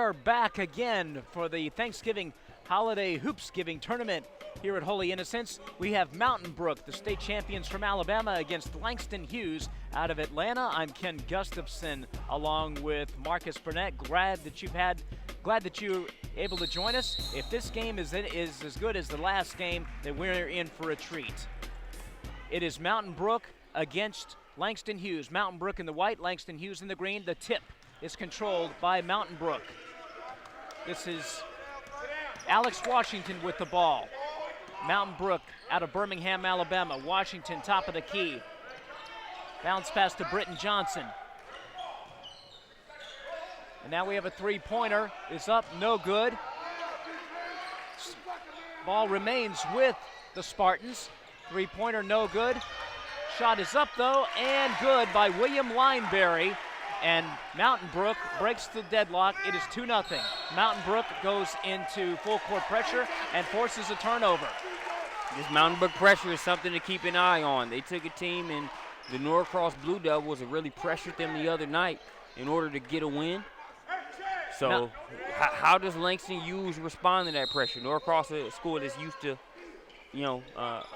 are back again for the Thanksgiving Holiday Hoopsgiving Tournament here at Holy Innocents. We have Mountain Brook, the state champions from Alabama, against Langston Hughes out of Atlanta. I'm Ken Gustafson along with Marcus Burnett. Glad that you're able to join us. If this game is as good as the last game, then we're in for a treat. It is Mountain Brook against Langston Hughes. Mountain Brook in the white, Langston Hughes in the green. The tip is controlled by Mountain Brook. This is Alex Washington with the ball. Mountain Brook out of Birmingham, Alabama. Washington top of the key. Bounce pass to Britton Johnson. And now we have a three-pointer. It's up, no good. Ball remains with the Spartans. Three-pointer, no good. Shot is up, though, and good by William Lineberry. And Mountain Brook breaks the deadlock. It is 2-0. Mountain Brook goes into full court pressure and forces a turnover. This Mountain Brook pressure is something to keep an eye on. They took a team in the Norcross Blue Devils and really pressured them the other night in order to get a win. So how does Langston Hughes respond to that pressure? Norcross is a school that's used to,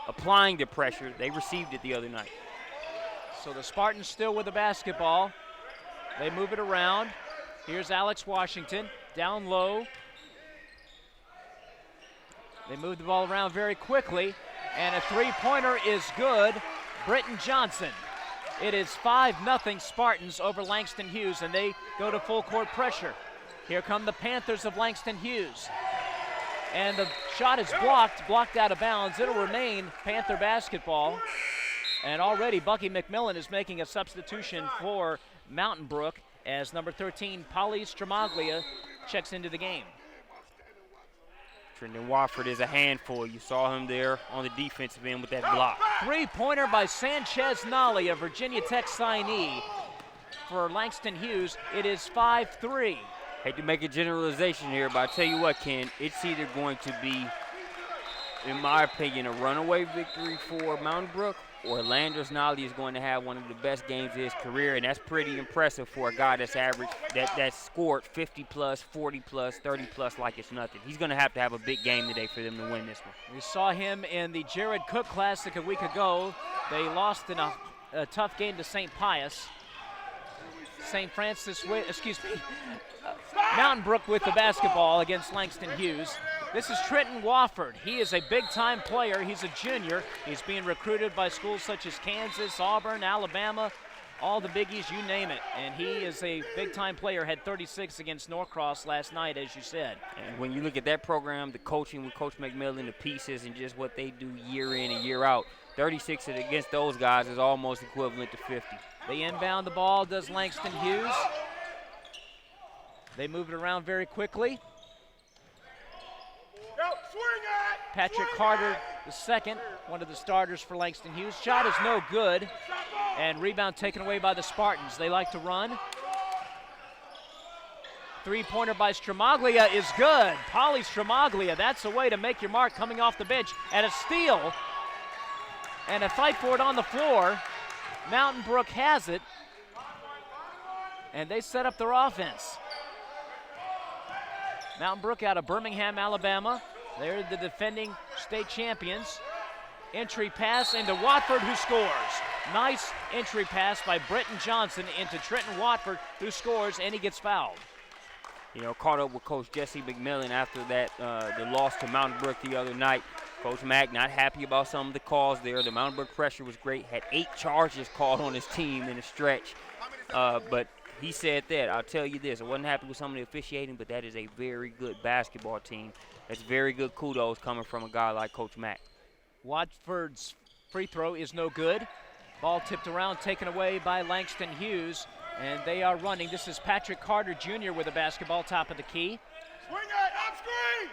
applying the pressure. They received it the other night. So the Spartans still with the basketball. They move it around. Here's Alex Washington, down low. They move the ball around very quickly, and a three-pointer is good. Britton Johnson. It is 5-0 Spartans over Langston Hughes, and they go to full court pressure. Here come the Panthers of Langston Hughes. And the shot is blocked out of bounds. It'll remain Panther basketball. And already Bucky McMillan is making a substitution for Mountain Brook as number 13, Polly Stramaglia, checks into the game. Trenton Watford is a handful. You saw him there on the defensive end with that block. Three-pointer by Sanchez Nolly, a Virginia Tech signee. For Langston Hughes, it is 5-3. Hate to make a generalization here, but I tell you what, Ken, it's either going to be, in my opinion, a runaway victory for Mountain Brook, or Landers Nolly is going to have one of the best games of his career, and that's pretty impressive for a guy that's averaged, that scored 50-plus, 40-plus, 30-plus like it's nothing. He's going to have a big game today for them to win this one. We saw him in the Jared Cook Classic a week ago. They lost in a tough game to St. Pius. Mountain Brook with the basketball against Langston Hughes. This is Trenton Wofford. He is a big-time player. He's a junior. He's being recruited by schools such as Kansas, Auburn, Alabama, all the biggies, you name it. And he is a big-time player, had 36 against Norcross last night, as you said. And when you look at that program, the coaching with Coach McMillan, the pieces, and just what they do year in and year out, 36 against those guys is almost equivalent to 50. They inbound the ball, does Langston Hughes. They move it around very quickly. Patrick Carter, the second, one of the starters for Langston Hughes. Shot is no good, and rebound taken away by the Spartans. They like to run. Three-pointer by Stramaglia is good. Polly Stramaglia, that's a way to make your mark coming off the bench. And a steal, and a fight for it on the floor. Mountain Brook has it, and they set up their offense. Mountain Brook out of Birmingham, Alabama. They're the defending state champions. Entry pass into Watford, who scores. Nice entry pass by Britton Johnson into Trenton Watford, who scores, and he gets fouled. Caught up with Coach Jesse McMillan after that, the loss to Mountain Brook the other night. Coach Mack not happy about some of the calls there. The Mountain Brook pressure was great. Had 8 charges called on his team in a stretch. But he said that, I'll tell you this, I wasn't happy with some of the officiating, but that is a very good basketball team. That's very good kudos coming from a guy like Coach Mack. Watford's free throw is no good. Ball tipped around, taken away by Langston Hughes, and they are running. This is Patrick Carter Jr. with the basketball, top of the key. Swing it, up screen!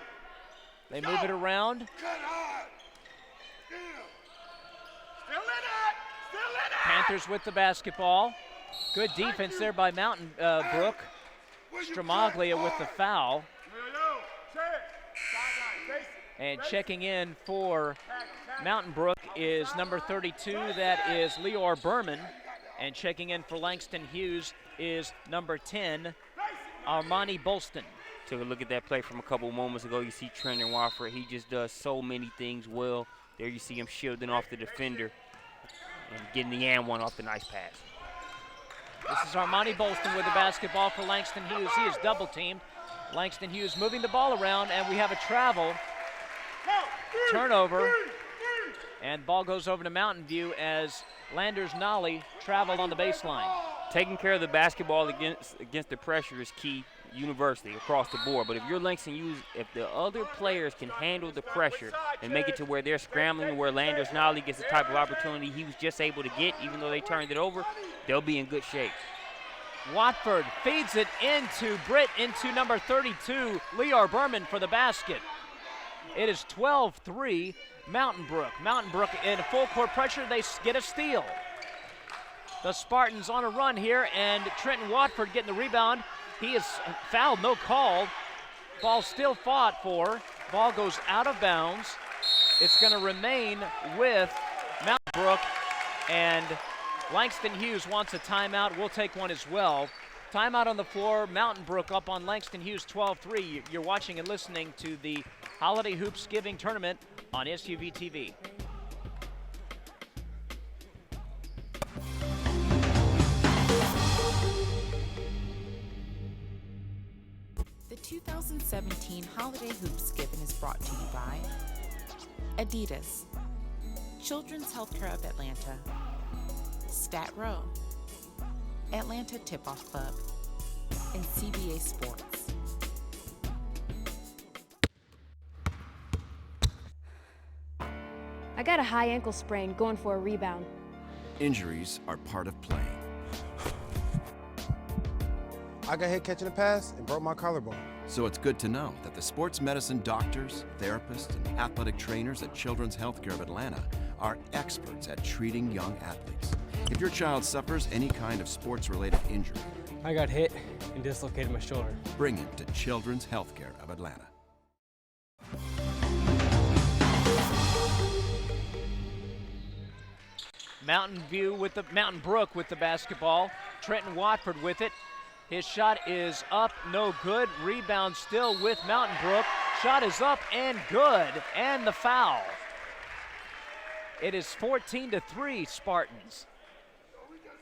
They move it around. Panthers with the basketball. Good defense there by Mountain Brook. Stramaglia with the foul. And checking in for Mountain Brook is number 32. That is Leor Berman. And checking in for Langston Hughes is number 10, Armani Bolston. Took a look at that play from a couple moments ago. You see Trenton Wofford. He just does so many things well. There you see him shielding off the defender and getting the and one off the nice pass. This is Armani Bolston with the basketball for Langston Hughes. He is double teamed. Langston Hughes moving the ball around, and we have a travel. Turnover. And ball goes over to Mountain View as Landers Nolly traveled on the baseline. Taking care of the basketball against the pressure is key universally across the board. But if you're Langston Hughes, if the other players can handle the pressure and make it to where they're scrambling, where Landers Nolly gets the type of opportunity he was just able to get, even though they turned it over, they'll be in good shape. Watford feeds it into number 32, Leor Berman for the basket. It is 12-3, Mountain Brook. Mountain Brook in full court pressure, they get a steal. The Spartans on a run here, and Trenton Watford getting the rebound. He is fouled, no call. Ball still fought for. Ball goes out of bounds. It's going to remain with Mountain Brook, and Langston Hughes wants a timeout. We'll take one as well. Timeout on the floor. Mountain Brook up on Langston Hughes 12-3. You're watching and listening to the Holiday Hoopsgiving Tournament on SUV TV. The 2017 Holiday Hoopsgiving is brought to you by Adidas, Children's Healthcare of Atlanta, Stat Row, Atlanta Tip-Off Club, and CBA Sports. I got a high ankle sprain going for a rebound. Injuries are part of playing. I got hit catching a pass and broke my collarbone. So it's good to know that the sports medicine doctors, therapists, and athletic trainers at Children's Healthcare of Atlanta are experts at treating young athletes. If your child suffers any kind of sports-related injury, I got hit and dislocated my shoulder. bring him to Children's Healthcare of Atlanta. Mountain Brook with the basketball. Trenton Watford with it. His shot is up, no good. Rebound still with Mountain Brook. Shot is up and good, and the foul. It is 14-3 Spartans.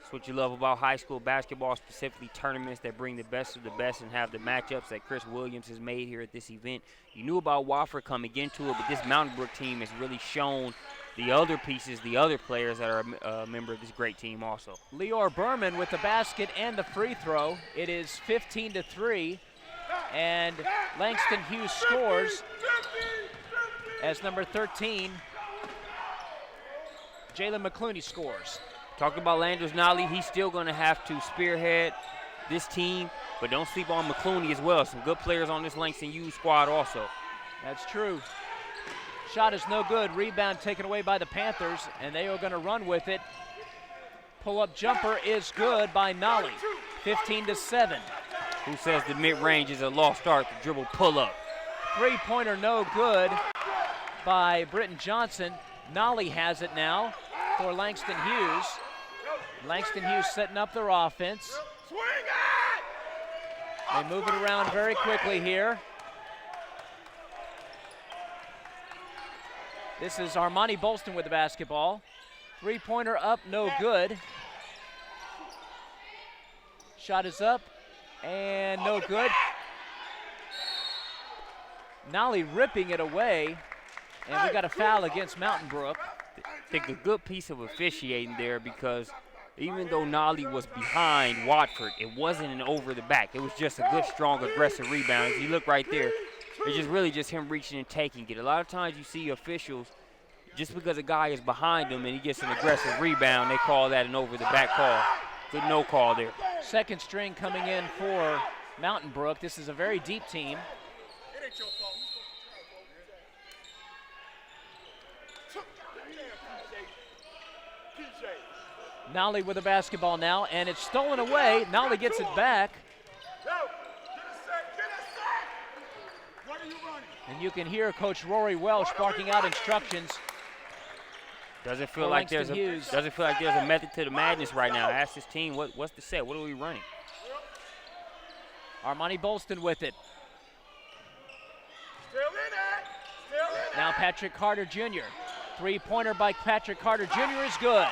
That's what you love about high school basketball, specifically tournaments that bring the best of the best and have the matchups that Chris Williams has made here at this event. You knew about Wofford coming into it, but this Mountain Brook team has really shown the other pieces, the other players that are a member of this great team also. Leor Berman with the basket and the free throw. It is 15-3, and Langston Hughes scores as number 13, Jalen McClooney scores. Talking about Landers Nolly, he's still going to have to spearhead this team, but don't sleep on McClooney as well. Some good players on this Langston Hughes squad also. That's true. Shot is no good. Rebound taken away by the Panthers, and they are going to run with it. Pull-up jumper is good by Nolly. 15-7. Who says the mid-range is a lost art to dribble pull-up? Three-pointer no good by Britton Johnson. Nolly has it now for Langston Hughes. Langston Hughes setting up their offense. They move it around very quickly here. This is Armani Bolston with the basketball. Three-pointer up, no good. Shot is up and no good. Nolly ripping it away, and we got a foul against Mountain Brook. I think a good piece of officiating there, because even though Nolly was behind Watford, it wasn't an over the back. It was just a good, strong, aggressive rebound. If you look right there, it's just really just him reaching and taking it. A lot of times you see officials, just because a guy is behind him and he gets an aggressive rebound, they call that an over the back call. Good no call there. Second string coming in for Mountain Brook. This is a very deep team. Nolly with the basketball now, and it's stolen away. Nolly gets it back. And you can hear Coach Rory Welsh barking out instructions. Doesn't feel like there's a method to the madness right now. Ask this team, what's the set? What are we running? Armani Bolston with it. Now Patrick Carter Jr. Three-pointer by Patrick Carter Jr. is good.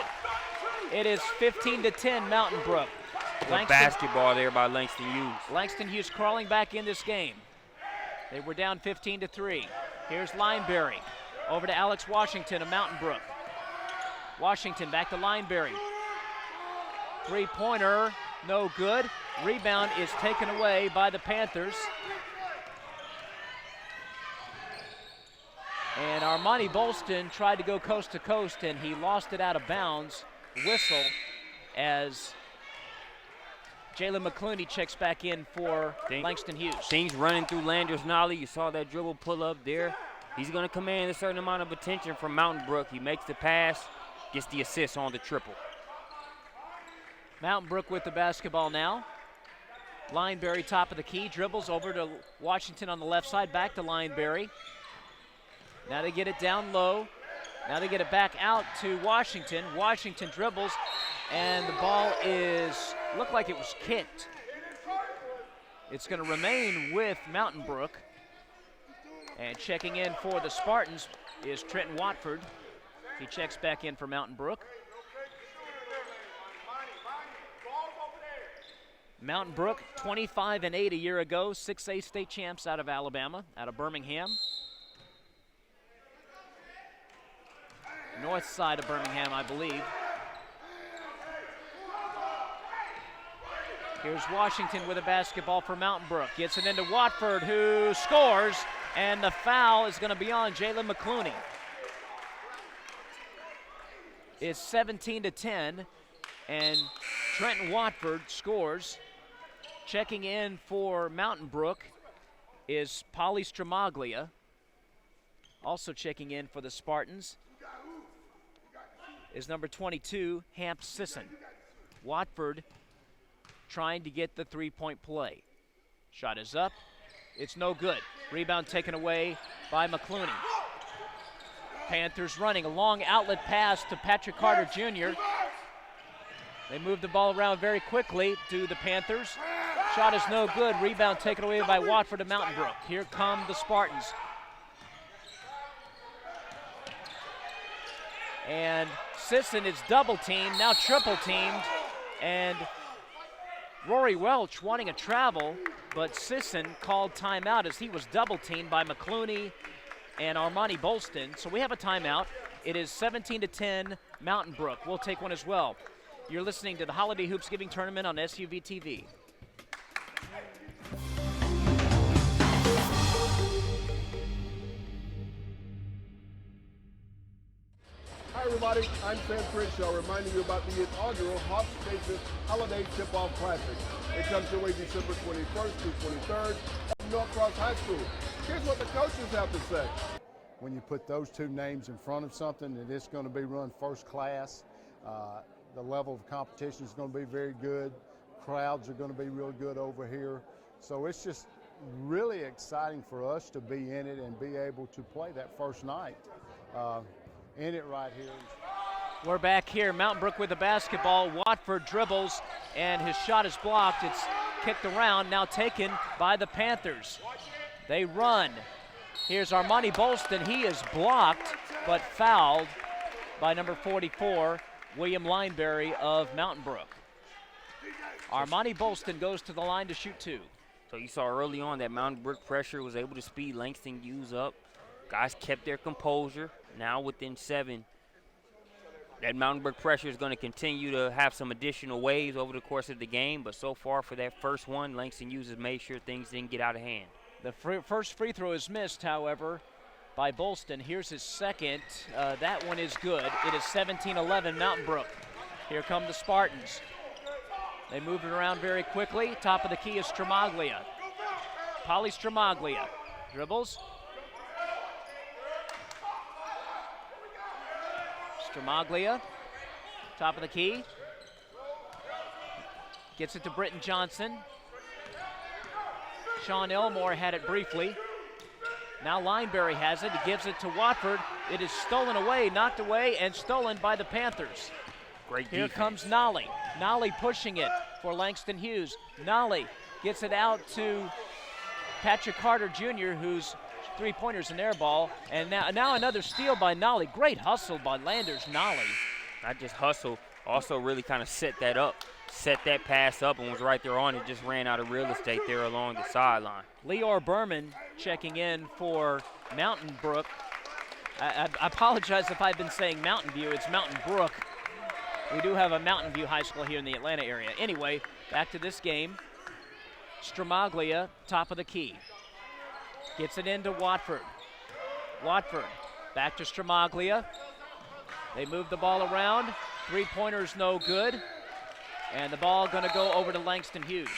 It is 15-10 Mountain Brook. Basketball there by Langston Hughes. Langston Hughes crawling back in this game. They were down 15-3. Here's Lineberry. Over to Alex Washington of Mountain Brook. Washington back to Lineberry. Three-pointer, no good. Rebound is taken away by the Panthers. And Armani Bolston tried to go coast to coast, and he lost it out of bounds. Whistle as Jalen McClooney checks back in for Langston Hughes. Things running through Landers Nolly. You saw that dribble pull up there. He's going to command a certain amount of attention from Mountain Brook. He makes the pass, gets the assist on the triple. Mountain Brook with the basketball now. Lineberry top of the key, dribbles over to Washington on the left side, back to Lineberry. Now they get it down low. Now they get it back out to Washington. Washington dribbles, and the ball looked like it was kicked. It's going to remain with Mountain Brook. And checking in for the Spartans is Trenton Watford. He checks back in for Mountain Brook. Mountain Brook, 25-8 a year ago, 6A state champs out of Alabama, out of Birmingham. North side of Birmingham, I believe. Here's Washington with a basketball for Mountain Brook. Gets it into Watford, who scores, and the foul is going to be on Jalen McClooney. It's 17-10, and Trenton Watford scores. Checking in for Mountain Brook is Polly Stramaglia. Also checking in for the Spartans is number 22, Hamp Sisson. Watford trying to get the three-point play. Shot is up. It's no good. Rebound taken away by McClooney. Panthers running a long outlet pass to Patrick Carter Jr. They move the ball around very quickly to the Panthers. Shot is no good. Rebound taken away by Watford of Mountain Brook. Here come the Spartans. And Sisson is double teamed, now triple teamed. And Rory Welch wanting a travel, but Sisson called timeout as he was double teamed by McClooney and Armani Bolston. So we have a timeout. It is 17-10 Mountain Brook. We'll take one as well. You're listening to the Holiday Hoopsgiving Tournament on SUV TV. Hi everybody, I'm Sam Crenshaw reminding you about the inaugural Hoopsgiving Holiday Tip-Off Classic. It comes your way December 21st through 23rd at Norcross High School. Here's what the coaches have to say. When you put those two names in front of something, that it's going to be run first class. The level of competition is going to be very good. Crowds are going to be real good over here. So it's just really exciting for us to be in it and be able to play that first night in it right here. We're back here. Mountain Brook with the basketball. Watford dribbles, and his shot is blocked. It's kicked around, now taken by the Panthers. They run. Here's Armani Bolston. He is blocked, but fouled by number 44, William Lineberry of Mountain Brook. Armani Bolston goes to the line to shoot two. So you saw early on that Mountain Brook pressure was able to speed Langston Hughes up. Guys kept their composure. Now within 7, that Mountain Brook pressure is going to continue to have some additional waves over the course of the game. But so far for that first one, Langston Hughes has made sure things didn't get out of hand. The first free throw is missed, however, by Bolston. Here's his second. That one is good. It is 17-11 Mountain Brook. Here come the Spartans. They move it around very quickly. Top of the key is Stramaglia. Polly Stramaglia dribbles. Stramaglia, top of the key. Gets it to Britton Johnson. Sean Elmore had it briefly. Now Lineberry has it. He gives it to Watford. It is stolen away, knocked away, and stolen by the Panthers. Great Here defense. comes Nolly. Nolly pushing it for Langston Hughes. Nolly gets it out to Patrick Carter Jr., whose three-pointers an air ball. And now another steal by Nolly. Great hustle by Landers Nolly. Not just hustle, also really kind of set that up. Set that pass up and was right there on it. Just ran out of real estate there along the sideline. Leor Berman checking in for Mountain Brook. I apologize if I've been saying Mountain View. It's Mountain Brook. We do have a Mountain View High School here in the Atlanta area. Anyway, back to this game. Stramaglia, top of the key. Gets it into Watford. Watford back to Stramaglia. They move the ball around. Three-pointer's no good. And the ball going to go over to Langston Hughes.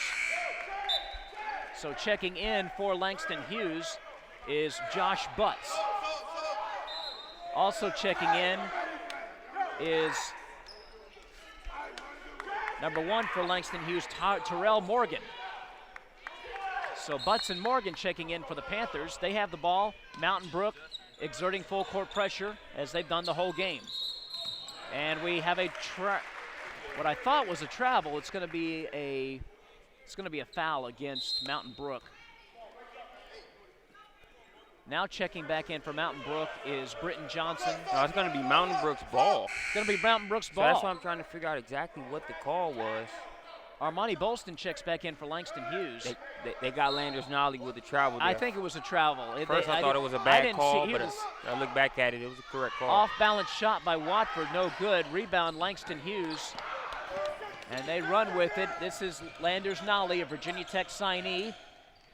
So checking in for Langston Hughes is Josh Butts. Also checking in is number 1 for Langston Hughes, Terrell Morgan. So Butts and Morgan checking in for the Panthers. They have the ball. Mountain Brook exerting full court pressure as they've done the whole game. And we have what I thought was a travel. It's going to be a foul against Mountain Brook. Now checking back in for Mountain Brook is Britton Johnson. No, it's going to be Mountain Brook's ball. It's going to be Mountain Brook's ball. So that's why I'm trying to figure out exactly what the call was. Armani Bolston checks back in for Langston Hughes. They got Landers Nolly with the travel there. I think it was a travel. First I thought it was a bad call, but I look back at it, it was a correct call. Off-balance shot by Watford, no good. Rebound Langston Hughes. And they run with it. This is Landers Nolly, a Virginia Tech signee.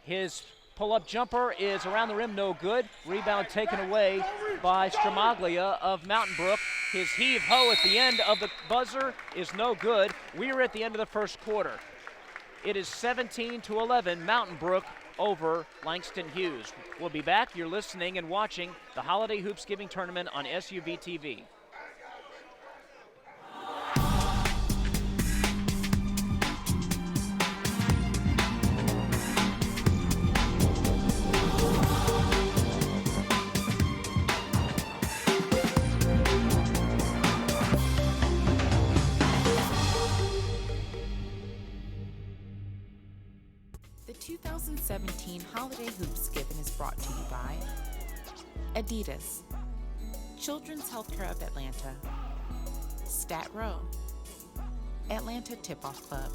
His pull-up jumper is around the rim, no good. Rebound taken away by Stramaglia of Mountain Brook. His heave-ho at the end of the buzzer is no good. We are at the end of the first quarter. It is 17-11, Mountain Brook over Langston Hughes. We'll be back. You're listening and watching the Holiday Hoopsgiving Tournament on SUV TV. The 2017 Holiday Hoopsgiving is brought to you by Adidas, Children's Healthcare of Atlanta, Stat Row, Atlanta Tip-Off Club,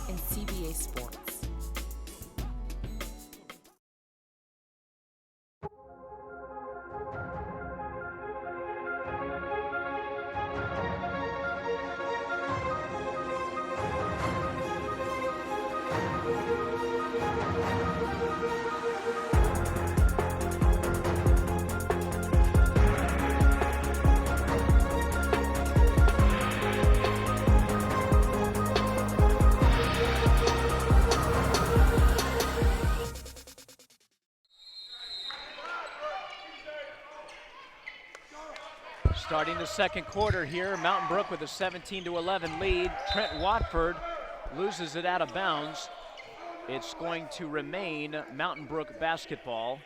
and CBA Sports. Starting the second quarter here, Mountain Brook with a 17-11 lead. Trent Watford loses it out of bounds. It's going to remain Mountain Brook basketball.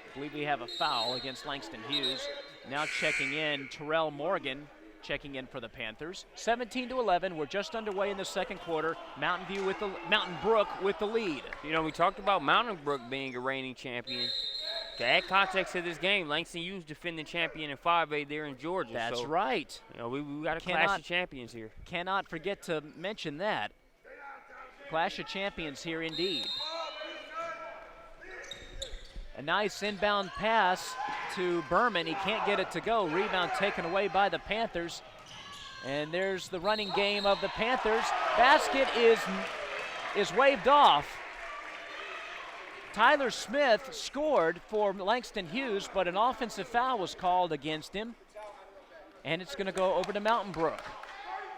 I believe we have a foul against Langston Hughes. Now checking in, Terrell Morgan checking in for the Panthers. 17-11, we're just underway in the second quarter. Mountain Brook with the lead. You know, we talked about Mountain Brook being a reigning champion. To add context to this game, Langston Hughes defending champion in 5A there in Georgia. That's so, right. You know, we got a clash of champions here. Cannot forget to mention that. Clash of champions here indeed. A nice inbound pass to Berman. He can't get it to go. Rebound taken away by the Panthers. And there's the running game of the Panthers. Basket is waved off. Tyler Smith scored for Langston Hughes, but an offensive foul was called against him. And it's going to go over to Mountain Brook.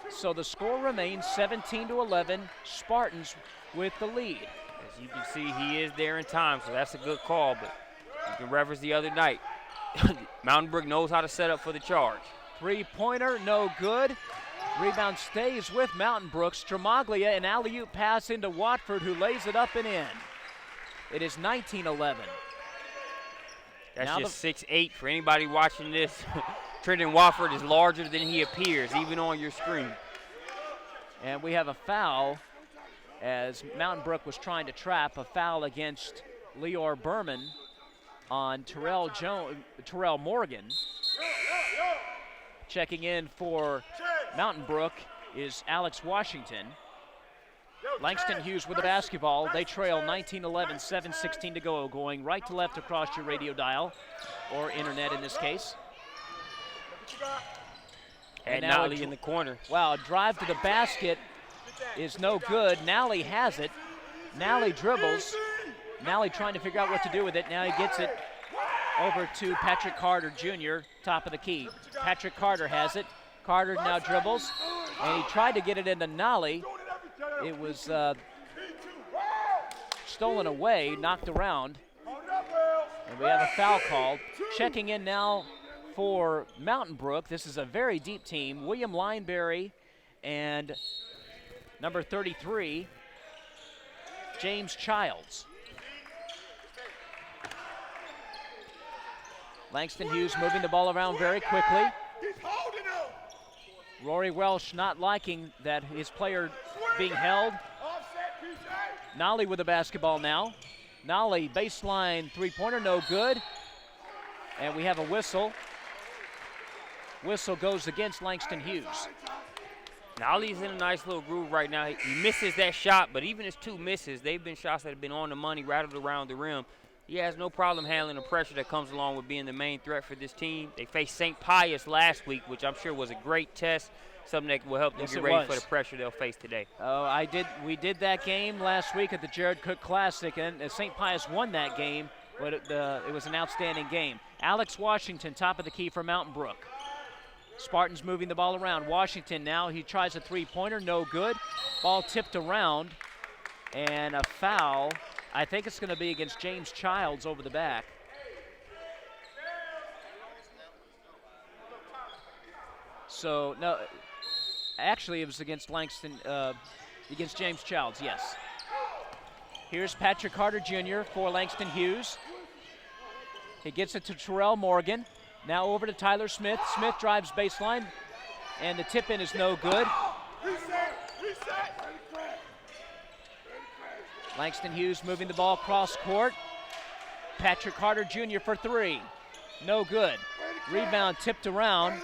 So the score remains 17-11, Spartans with the lead. As you can see, he is there in time, so that's a good call, but you can reference the other night. Mountain Brook knows how to set up for the charge. Three-pointer, no good. Rebound stays with Mountain Brook. Stramaglia, an alley-oop pass into Watford, who lays it up and in. It is 19-11. That's now just 6'8". For anybody watching this, Trenton Watford is larger than he appears, even on your screen. And we have a foul as Mountain Brook was trying to trap, a foul against Leor Berman on Terrell Morgan. Checking in for Mountain Brook is Alex Washington. Langston Hughes with the basketball. They trail 19-11, 7:16 to go. Going right to left across your radio dial, or internet in this case. And Nally in the corner. Wow, a drive to the basket is no good. Nally has it. Nally dribbles. Nally trying to figure out what to do with it. Now he gets it over to Patrick Carter Jr., top of the key. Patrick Carter has it. Carter now dribbles, and he tried to get it into Nally. It was stolen away, knocked around, and we have a foul called. Checking in now for Mountain Brook. This is a very deep team. William Lineberry and number 33, James Childs. Langston Hughes moving the ball around very quickly. Rory Welsh not liking that his player being held. Nolly with the basketball now. Nolly baseline three-pointer, no good. And we have a whistle. Whistle goes against Langston Hughes. Nolly's in a nice little groove right now. He misses that shot, but even his two misses, they've been shots that have been on the money, rattled around the rim. He has no problem handling the pressure that comes along with being the main threat for this team. They faced St. Pius last week, which I'm sure was a great test, something that will help them get ready for the pressure they'll face today. Oh, we did that game last week at the Jared Cook Classic, and St. Pius won that game, but it was an outstanding game. Alex Washington, top of the key for Mountain Brook. Spartans moving the ball around. Washington now, he tries a three-pointer, no good. Ball tipped around, and a foul. I think it's going to be against James Childs over the back. So, no, actually it was against Langston, against James Childs, yes. Here's Patrick Carter Jr. for Langston Hughes. He gets it to Terrell Morgan. Now over to Tyler Smith. Smith drives baseline, and the tip-in is no good. Langston Hughes moving the ball cross court. Patrick Carter Jr. for three. No good. Rebound tipped around.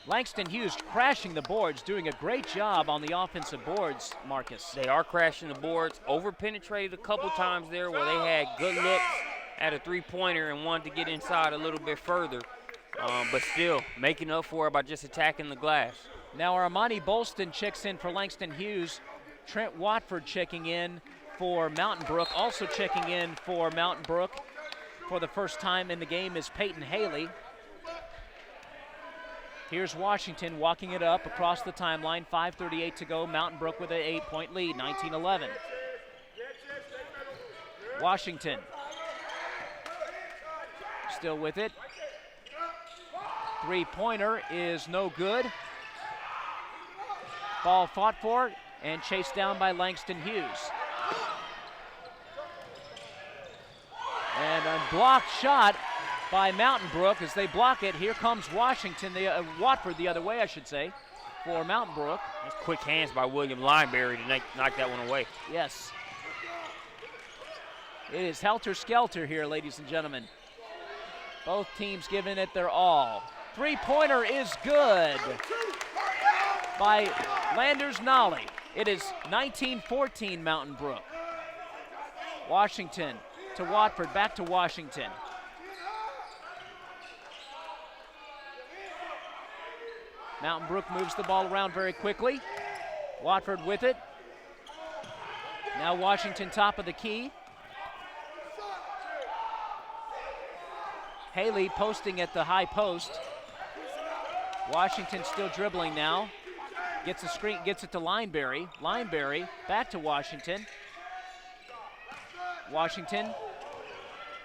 Langston Hughes crashing the boards, doing a great job on the offensive boards, Marcus. They are crashing the boards. Over-penetrated a couple times there where they had good looks at a three-pointer and wanted to get inside a little bit further. But still making up for it by just attacking the glass. Now Armani Bolston checks in for Langston Hughes. Trent Watford checking in for Mountain Brook. Also checking in for Mountain Brook for the first time in the game is Peyton Haley. Here's Washington walking it up across the timeline. 5:38 to go. Mountain Brook with an 8-point lead, 19-11. Washington still with it. Three-pointer is no good. Ball fought for and chased down by Langston Hughes. And a blocked shot by Mountain Brook as they block it. Here comes Washington, Watford the other way, I should say, for Mountain Brook. That's quick hands by William Lineberry to knock that one away. Yes. It is helter-skelter here, ladies and gentlemen. Both teams giving it their all. Three-pointer is good by Landers Nolly. It is 19-14 Mountain Brook. Washington to Watford, back to Washington. Mountain Brook moves the ball around very quickly. Watford with it. Now Washington top of the key. Haley posting at the high post. Washington still dribbling now. Gets a screen, gets it to Lineberry. Lineberry back to Washington. Washington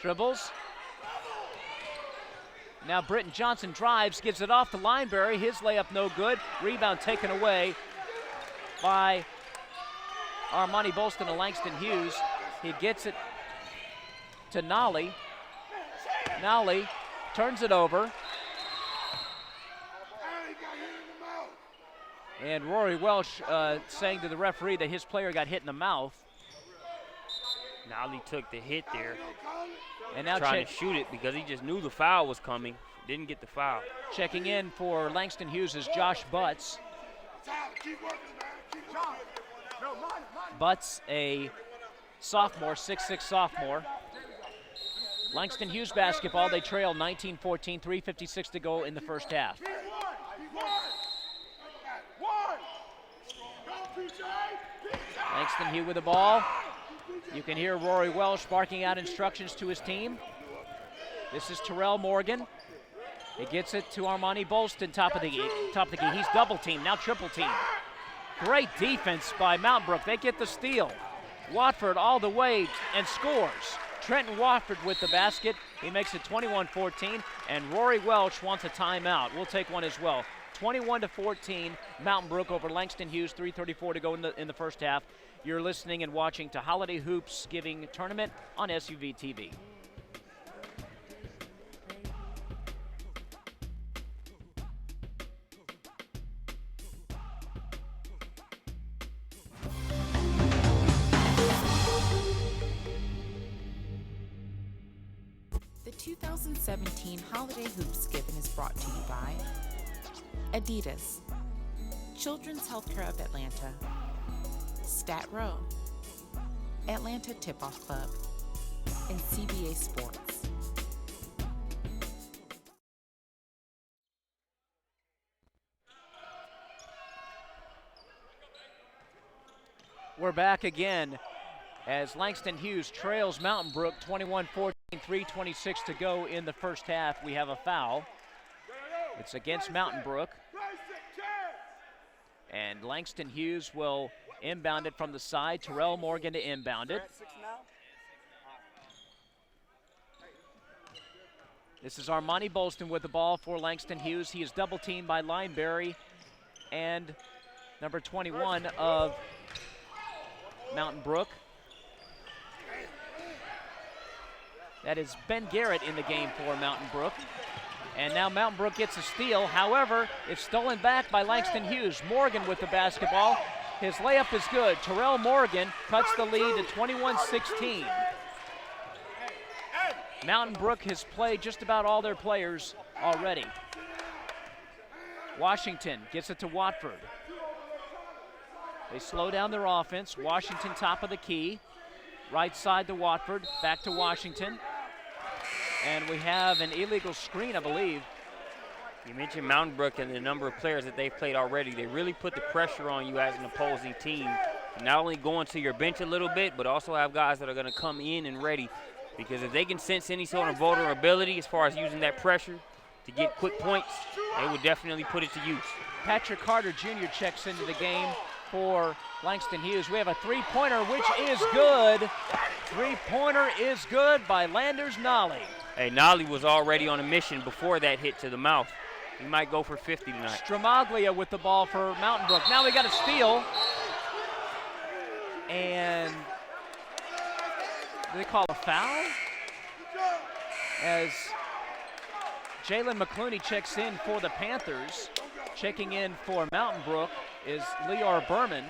dribbles. Now Britton Johnson drives, gives it off to Lineberry. His layup no good. Rebound taken away by Armani Bolston and Langston Hughes. He gets it to Nolly. Nolly turns it over. And Rory Welsh saying to the referee that his player got hit in the mouth. Nolly took the hit there. And now trying to shoot it because he just knew the foul was coming. Didn't get the foul. Checking in for Langston Hughes is Josh Butts. Butts, a sophomore, 6'6" sophomore. Langston Hughes basketball. They trail 19-14, 3:56 to go in the first half. Langston Hughes with the ball. You can hear Rory Welsh barking out instructions to his team. This is Terrell Morgan. He gets it to Armani Bolston, top of the key. He's double teamed, now triple teamed. Great defense by Mountain Brook. They get the steal. Watford all the way and scores. Trenton Watford with the basket. He makes it 21-14, and Rory Welch wants a timeout. We'll take one as well. 21-14, Mountain Brook over Langston Hughes, 3:34 to go in the first half. You're listening and watching to Holiday Hoopsgiving Tournament on SUV TV. The 2017 Holiday Hoopsgiving is brought to you by Adidas, Children's Healthcare of Atlanta, Stat Row, Atlanta Tip-Off Club, and CBA Sports. We're back again as Langston Hughes trails Mountain Brook 21-14, 3:26 to go in the first half. We have a foul. It's against Mountain Brook. And Langston Hughes will inbound it from the side. Terrell Morgan to inbound it. This is Armani Bolston with the ball for Langston Hughes. He is double teamed by Lineberry and number 21 of Mountain Brook. That is Ben Garrett in the game for Mountain Brook. And now Mountain Brook gets a steal. However, it's stolen back by Langston Hughes. Morgan with the basketball. His layup is good. Terrell Morgan cuts the lead to 21-16. Mountain Brook has played just about all their players already. Washington gets it to Watford. They slow down their offense. Washington top of the key. Right side to Watford, back to Washington. And we have an illegal screen, I believe. You mentioned Mountain Brook and the number of players that they've played already. They really put the pressure on you as an opposing team. Not only going to your bench a little bit, but also have guys that are going to come in and ready. Because if they can sense any sort of vulnerability as far as using that pressure to get quick points, they would definitely put it to use. Patrick Carter Jr. checks into the game for Langston Hughes. We have a three-pointer, which is good. Three-pointer is good by Landers Nolly. Hey, Nolly was already on a mission before that hit to the mouth. He might go for 50 tonight. Stramaglia with the ball for Mountain Brook. Now we got a steal. And do they call a foul? As Jalen McClooney checks in for the Panthers. Checking in for Mountain Brook is Leor Berman.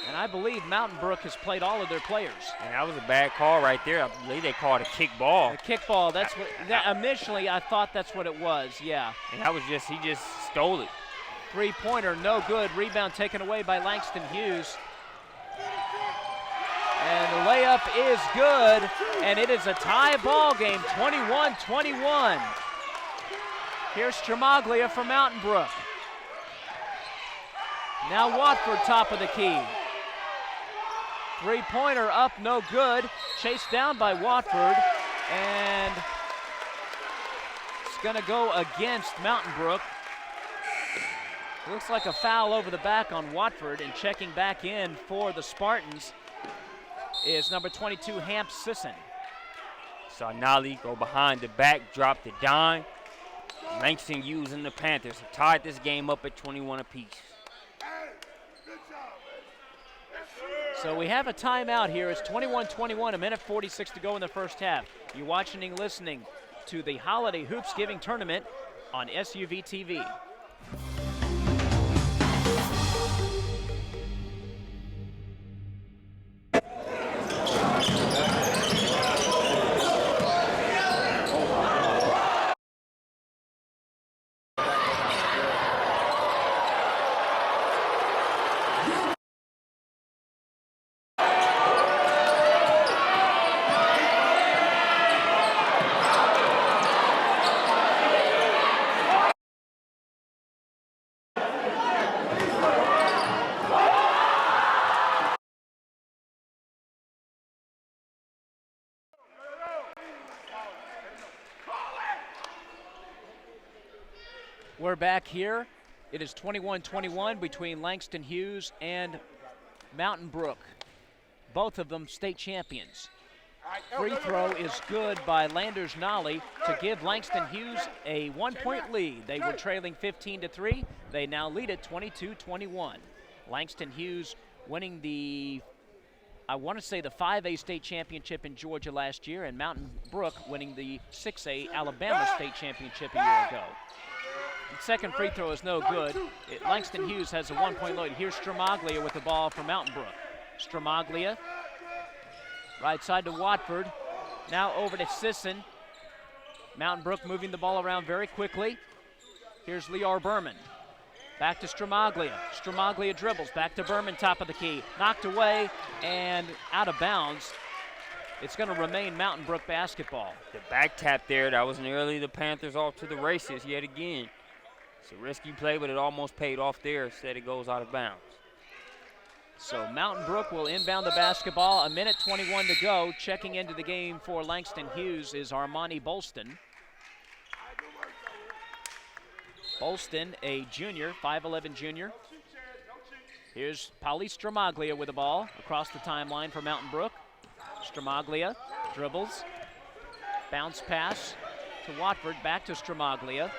And I believe Mountain Brook has played all of their players. And that was a bad call right there. I believe they called a kick ball. A kick ball, that's what, initially I thought that's what it was, yeah. And that was just, he just stole it. Three-pointer, no good. Rebound taken away by Langston Hughes. And the layup is good, and it is a tie ball game, 21-21. Here's Stramaglia for Mountain Brook. Now Watford top of the key. Three-pointer up, no good. Chased down by Watford, and it's going to go against Mountain Brook. Looks like a foul over the back on Watford, and checking back in for the Spartans is number 22, Hamp Sisson. Saw Nolly go behind the back, drop the dime. Langston Hughes and the Panthers have tied this game up at 21 apiece. So we have a timeout here. It's 21-21, a minute 46 to go in the first half. You're watching and listening to the Holiday Hoopsgiving Tournament on SUV TV. We're back here. It is 21-21 between Langston Hughes and Mountain Brook. Both of them state champions. Free throw is good by Landers Nolly to give Langston Hughes a 1-point lead. They were trailing 15-3. They now lead it 22-21. Langston Hughes winning the, I want to say, the 5A state championship in Georgia last year, and Mountain Brook winning the 6A Alabama state championship a year ago. The second free throw is no good. Langston Hughes has a 1-point lead. Here's Stramaglia with the ball for Mountain Brook. Stramaglia, right side to Watford. Now over to Sisson. Mountain Brook moving the ball around very quickly. Here's Lear Berman. Back to Stramaglia. Stramaglia dribbles. Back to Berman, top of the key. Knocked away and out of bounds. It's going to remain Mountain Brook basketball. The back tap there, that was nearly the Panthers off to the races yet again. It's a risky play, but it almost paid off there. Instead, it goes out of bounds. So Mountain Brook will inbound the basketball. 1:21 to go. Checking into the game for Langston Hughes is Armani Bolston. Bolston, a junior, 5'11 junior. Here's Pauli Stramaglia with the ball across the timeline for Mountain Brook. Stramaglia dribbles. Bounce pass to Watford, back to Stramaglia.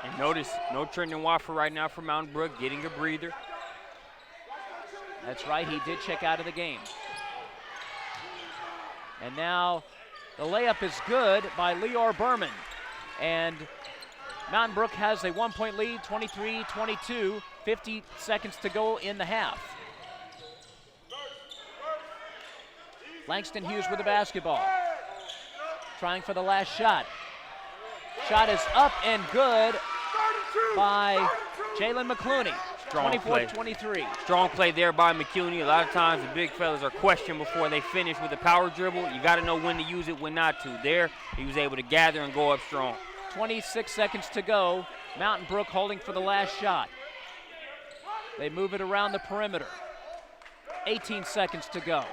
And notice, no Trenton Watford right now for Mountain Brook, getting a breather. That's right, he did check out of the game. And now the layup is good by Lear Berman. And Mountain Brook has a 1-point lead, 23-22, 50 seconds to go in the half. Langston Hughes with the basketball. Trying for the last shot. Shot is up and good by Jalen McClooney. 24-23. Strong play there by McCuney. A lot of times the big fellas are questioned before they finish with a power dribble. You got to know when to use it, when not to. There, he was able to gather and go up strong. 26 seconds to go. Mountain Brook holding for the last shot. They move it around the perimeter. 18 seconds to go.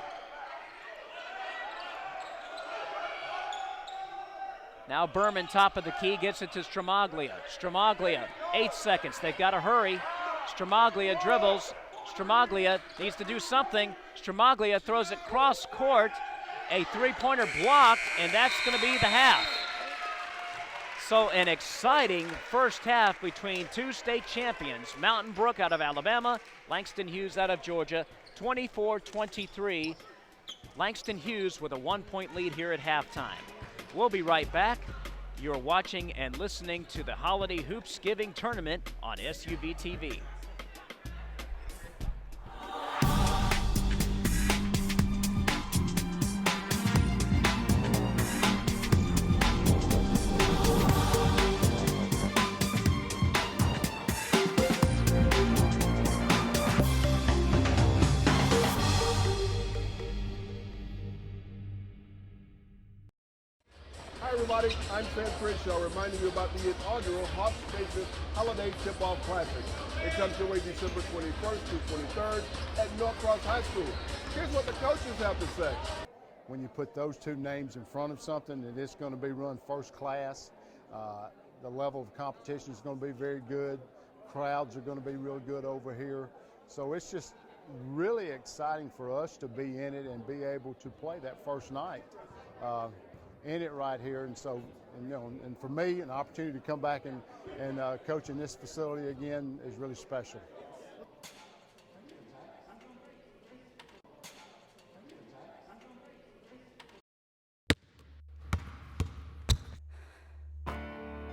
Now Berman, top of the key, gets it to Stramaglia. Stramaglia, 8 seconds. They've got to hurry. Stramaglia dribbles. Stramaglia needs to do something. Stramaglia throws it cross court. A three-pointer blocked, and that's going to be the half. So an exciting first half between two state champions, Mountain Brook out of Alabama, Langston Hughes out of Georgia, 24-23. Langston Hughes with a 1-point lead here at halftime. We'll be right back. You're watching and listening to the Holiday Hoopsgiving Tournament on SUV TV. Hi everybody, I'm Sam Crenshaw reminding you about the inaugural Hoopsgiving Holiday Tip-Off Classic. It comes your way December 21st through 23rd at Norcross High School. Here's what the coaches have to say. When you put those two names in front of something, and it's going to be run first class. The level of competition is going to be very good. Crowds are going to be real good over here. So it's just really exciting for us to be in it and be able to play that first night. In it right here, and so, and for me, an opportunity to come back and coach in this facility again is really special.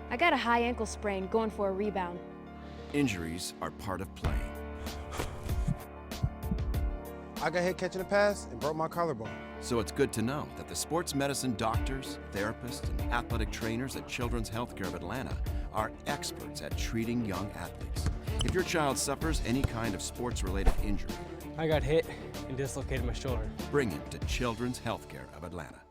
I got a high ankle sprain going for a rebound. Injuries are part of playing. I got hit catching a pass and broke my collarbone. So it's good to know that the sports medicine doctors, therapists, and athletic trainers at Children's Healthcare of Atlanta are experts at treating young athletes. If your child suffers any kind of sports-related injury, I got hit and dislocated my shoulder. bring him to Children's Healthcare of Atlanta.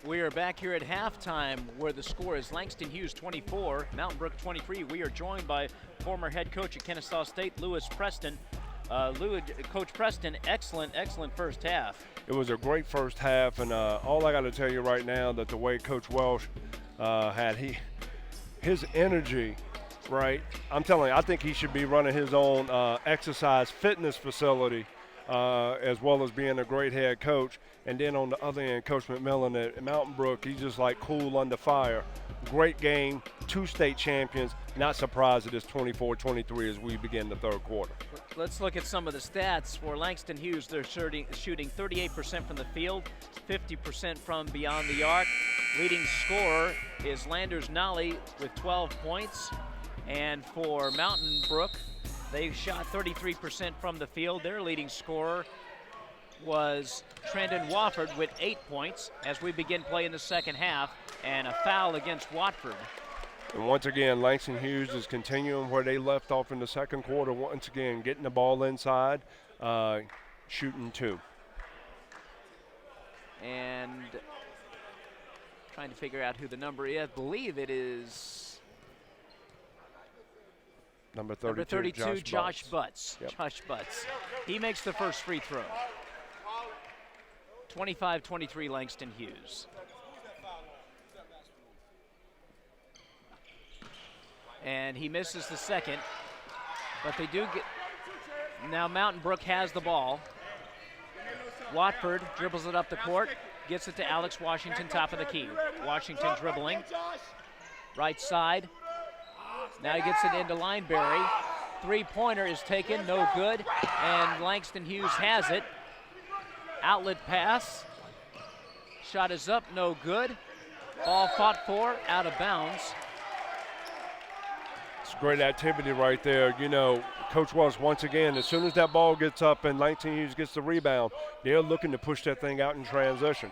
We are back here at halftime where the score is Langston Hughes 24, Mountain Brook 23. We are joined by former head coach at Kennesaw State, Lewis Preston. Coach Preston, excellent first half. It was a great first half, and all I got to tell you right now that the way Coach Welsh had his energy, right? I'm telling you, I think he should be running his own exercise fitness facility as well as being a great head coach. And then on the other end, Coach McMillan at Mountain Brook, he's just like cool under fire. Great game, 2 state champions. Not surprised that it's 24-23 as we begin the third quarter. Let's look at some of the stats for Langston Hughes. They're shooting 38% from the field, 50% from beyond the arc. Leading scorer is Landers Nolly with 12 points. And for Mountain Brook, they shot 33% from the field. Their leading scorer was Trendon Wofford with 8 points as we begin play in the second half, and a foul against Watford. And once again, Langston Hughes is continuing where they left off in the second quarter. Once again, getting the ball inside, shooting 2. And trying to figure out who the number is. I believe it is number 32, Josh Butts. Yep. Josh Butts. He makes the first free throw. 25-23 Langston Hughes. And he misses the second, but they do get, now Mountain Brook has the ball. Watford dribbles it up the court, gets it to Alex Washington, top of the key. Washington dribbling, right side. Now he gets it into Lineberry. 3-pointer is taken, no good, and Langston Hughes has it. Outlet pass, shot is up, no good. Ball fought for, out of bounds. It's great activity right there. You know, Coach Wells, once again, as soon as that ball gets up and Langston Hughes gets the rebound, they're looking to push that thing out in transition.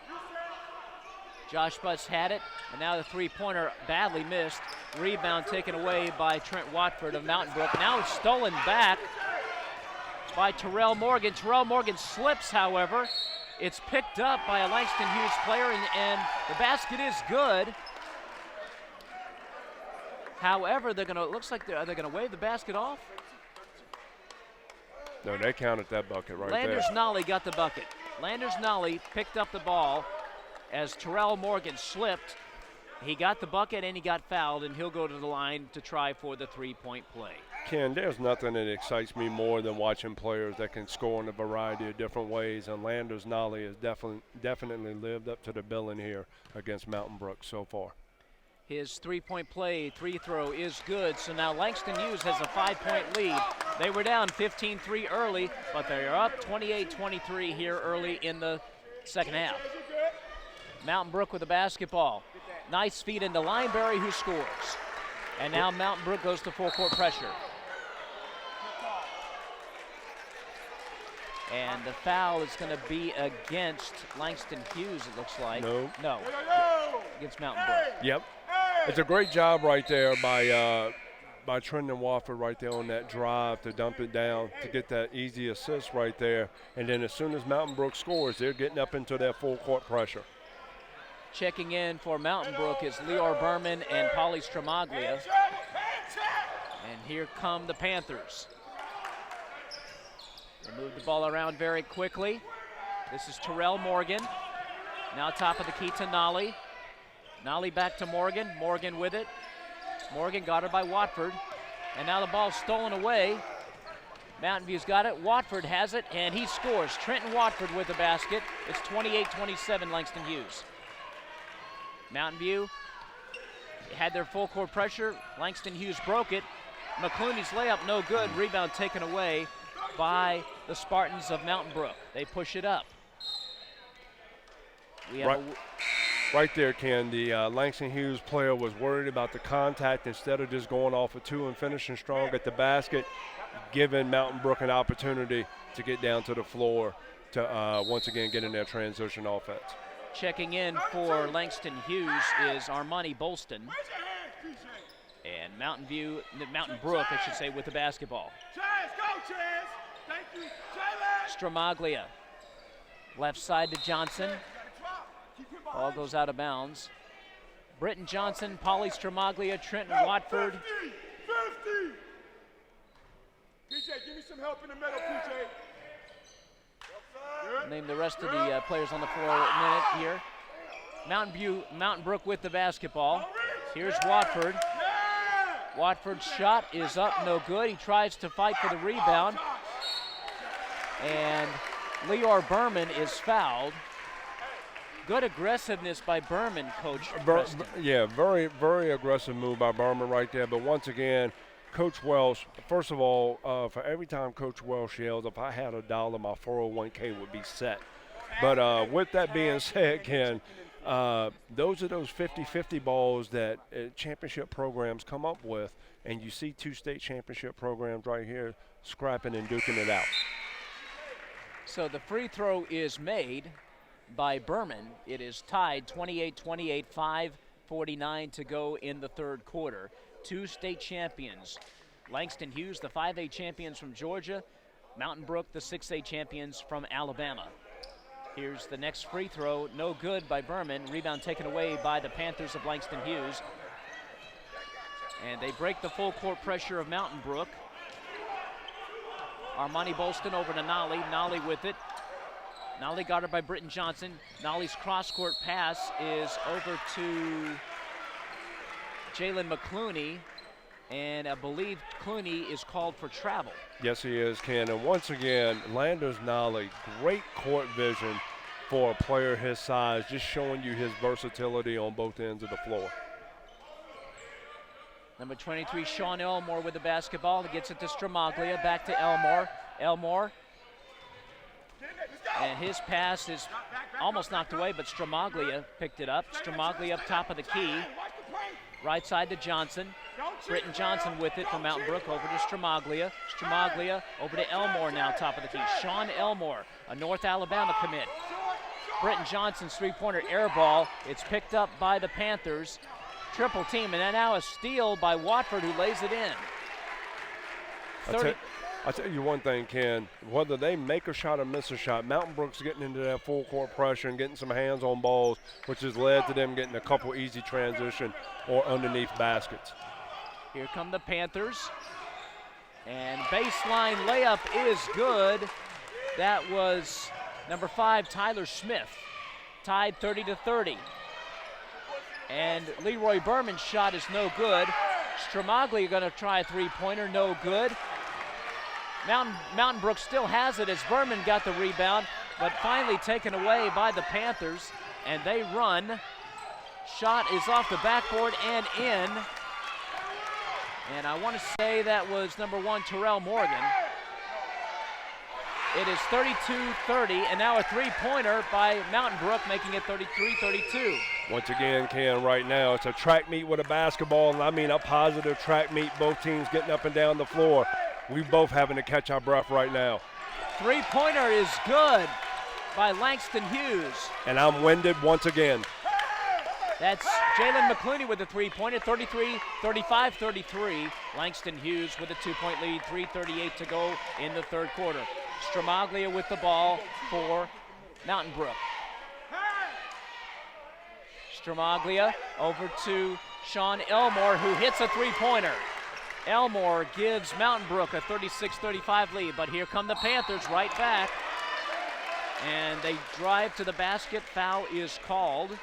Josh Butts had it, and now the 3-pointer badly missed. Rebound taken away by Trent Watford of Mountain Brook. Now it's stolen back by Terrell Morgan. Terrell Morgan slips, however. It's picked up by a Langston Hughes player, and the basket is good. However, looks like they're gonna wave the basket off. No, they counted that bucket right Landers there. Nolly got the bucket. Landers Nolly picked up the ball as Terrell Morgan slipped. He got the bucket and he got fouled, and he'll go to the line to try for the 3-point play. Ken, there's nothing that excites me more than watching players that can score in a variety of different ways, and Landers Nolly has definitely lived up to the billing here against Mountain Brook so far. His 3-point play, free throw is good, so now Langston Hughes has a 5-point lead. They were down 15-3 early, but they are up 28-23 here early in the second half. Mountain Brook with the basketball. Nice feed into Lineberry, who scores. And now Mountain Brook goes to full-court pressure. And the foul is going to be against Langston Hughes, it looks like. No. Against Mountain Brook. Yep. It's a great job right there by Trendon Wofford right there on that drive to dump it down to get that easy assist right there. And then as soon as Mountain Brook scores, they're getting up into their full-court pressure. Checking in for Mountain Brook is Leor Berman and Pauly Stramaglia. And here come the Panthers. They move the ball around very quickly. This is Terrell Morgan. Now top of the key to Nolly. Nolly back to Morgan. Morgan with it. Morgan got her by Watford. And now the ball's stolen away. Mountain View's got it. Watford has it, and he scores. Trenton Watford with the basket. It's 28-27 Langston Hughes. Mountain View had their full court pressure. Langston Hughes broke it. McClooney's layup no good. Rebound taken away by the Spartans of Mountain Brook. They push it up. We have right there, Ken. The Langston Hughes player was worried about the contact instead of just going off of 2 and finishing strong at the basket, giving Mountain Brook an opportunity to get down to the floor to once again get in their transition offense. Checking in for Langston Hughes is Armani Bolston. And Mountain Brook, I should say, with the basketball. Stramaglia. Left side to Johnson. Ball goes out of bounds. Britton Johnson, Pauly Stramaglia, Trenton Watford. 50. PJ, give me some help in the middle, PJ. Name the rest of the players on the floor in a minute here. Mountain Brook with the basketball. Here's Watford. Watford's shot is up, no good. He tries to fight for the rebound. And Leor Berman is fouled. Good aggressiveness by Berman, Coach Preston. Yeah, very, very aggressive move by Berman right there. But once again, Coach Welsh, first of all, for every time Coach Welsh yells, if I had $1, my 401k would be set. But with that being said, Ken, those are those 50-50 balls that championship programs come up with, and you see two state championship programs right here scrapping and duking it out. So the free throw is made by Berman. It is tied 28-28, 5:49 to go in the third quarter. Two state champions, Langston Hughes, the 5A champions from Georgia, Mountain Brook, the 6A champions from Alabama. Here's the next free throw, no good by Berman. Rebound taken away by the Panthers of Langston Hughes. And they break the full court pressure of Mountain Brook. Armani Bolston over to Nolly. Nolly with it. Nolly guarded by Britton Johnson. Nolly's cross-court pass is over to Jalen McClooney, and I believe Clooney is called for travel. Yes, he is, Ken. And once again, Landers Nolly, great court vision for a player his size, just showing you his versatility on both ends of the floor. Number 23, Sean Elmore with the basketball. He gets it to Stramaglia, back to Elmore. Elmore. And his pass is almost knocked away, but Stramaglia picked it up. Stramaglia up top of the key. Right side to Johnson. Britton Johnson with it from Mountain Brook over to Stramaglia. Stramaglia over to Elmore now, top of the key. Sean Elmore, a North Alabama commit. Britton Johnson's three-pointer air ball. It's picked up by the Panthers. Triple team, and then now a steal by Watford, who lays it in. I'll tell you one thing, Ken. Whether they make a shot or miss a shot, Mountain Brook's getting into that full court pressure and getting some hands on balls, which has led to them getting a couple easy transition or underneath baskets. Here come the Panthers. And baseline layup is good. That was number 5, Tyler Smith. Tied 30-30. And Leroy Berman's shot is no good. Stramaglia going to try a three-pointer, no good. Mountain Brook still has it as Berman got the rebound, but finally taken away by the Panthers, and they run. Shot is off the backboard and in. And I want to say that was number 1, Terrell Morgan. It is 32-30, and now a three-pointer by Mountain Brook, making it 33-32. Once again, Ken, right now, it's a track meet with a basketball, and I mean a positive track meet, both teams getting up and down the floor. We both having to catch our breath right now. Three-pointer is good by Langston Hughes. And I'm winded once again. That's Jalen McClooney with the three-pointer, 35-33. Langston Hughes with a 2-point lead, 3:38 to go in the third quarter. Stramaglia with the ball for Mountain Brook. Stramaglia over to Sean Elmore, who hits a three-pointer. Elmore gives Mountain Brook a 36-35 lead, but here come the Panthers right back. And they drive to the basket. Foul is called.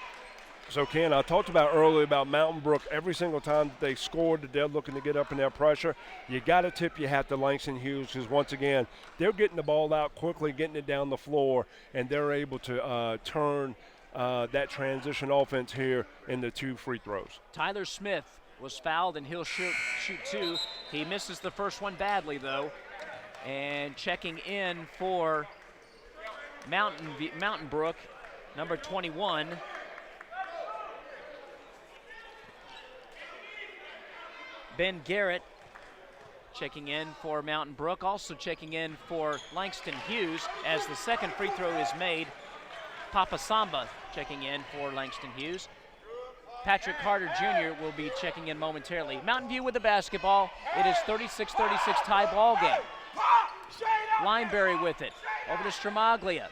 So, Ken, I talked about earlier about Mountain Brook. Every single time that they scored, that they're looking to get up in their pressure. You got to tip your hat to Langston Hughes, because once again, they're getting the ball out quickly, getting it down the floor, and they're able to turn that transition offense here into 2 free throws. Tyler Smith was fouled, and he'll shoot 2. He misses the first one badly, though. And checking in for Mountain Brook, number 21. Ben Garrett checking in for Mountain Brook, also checking in for Langston Hughes as the second free throw is made. Papa Samba checking in for Langston Hughes. Patrick Carter Jr. will be checking in momentarily. Mountain View with the basketball. It is 36-36 tie ball game. Lineberry with it. Over to Stramaglia.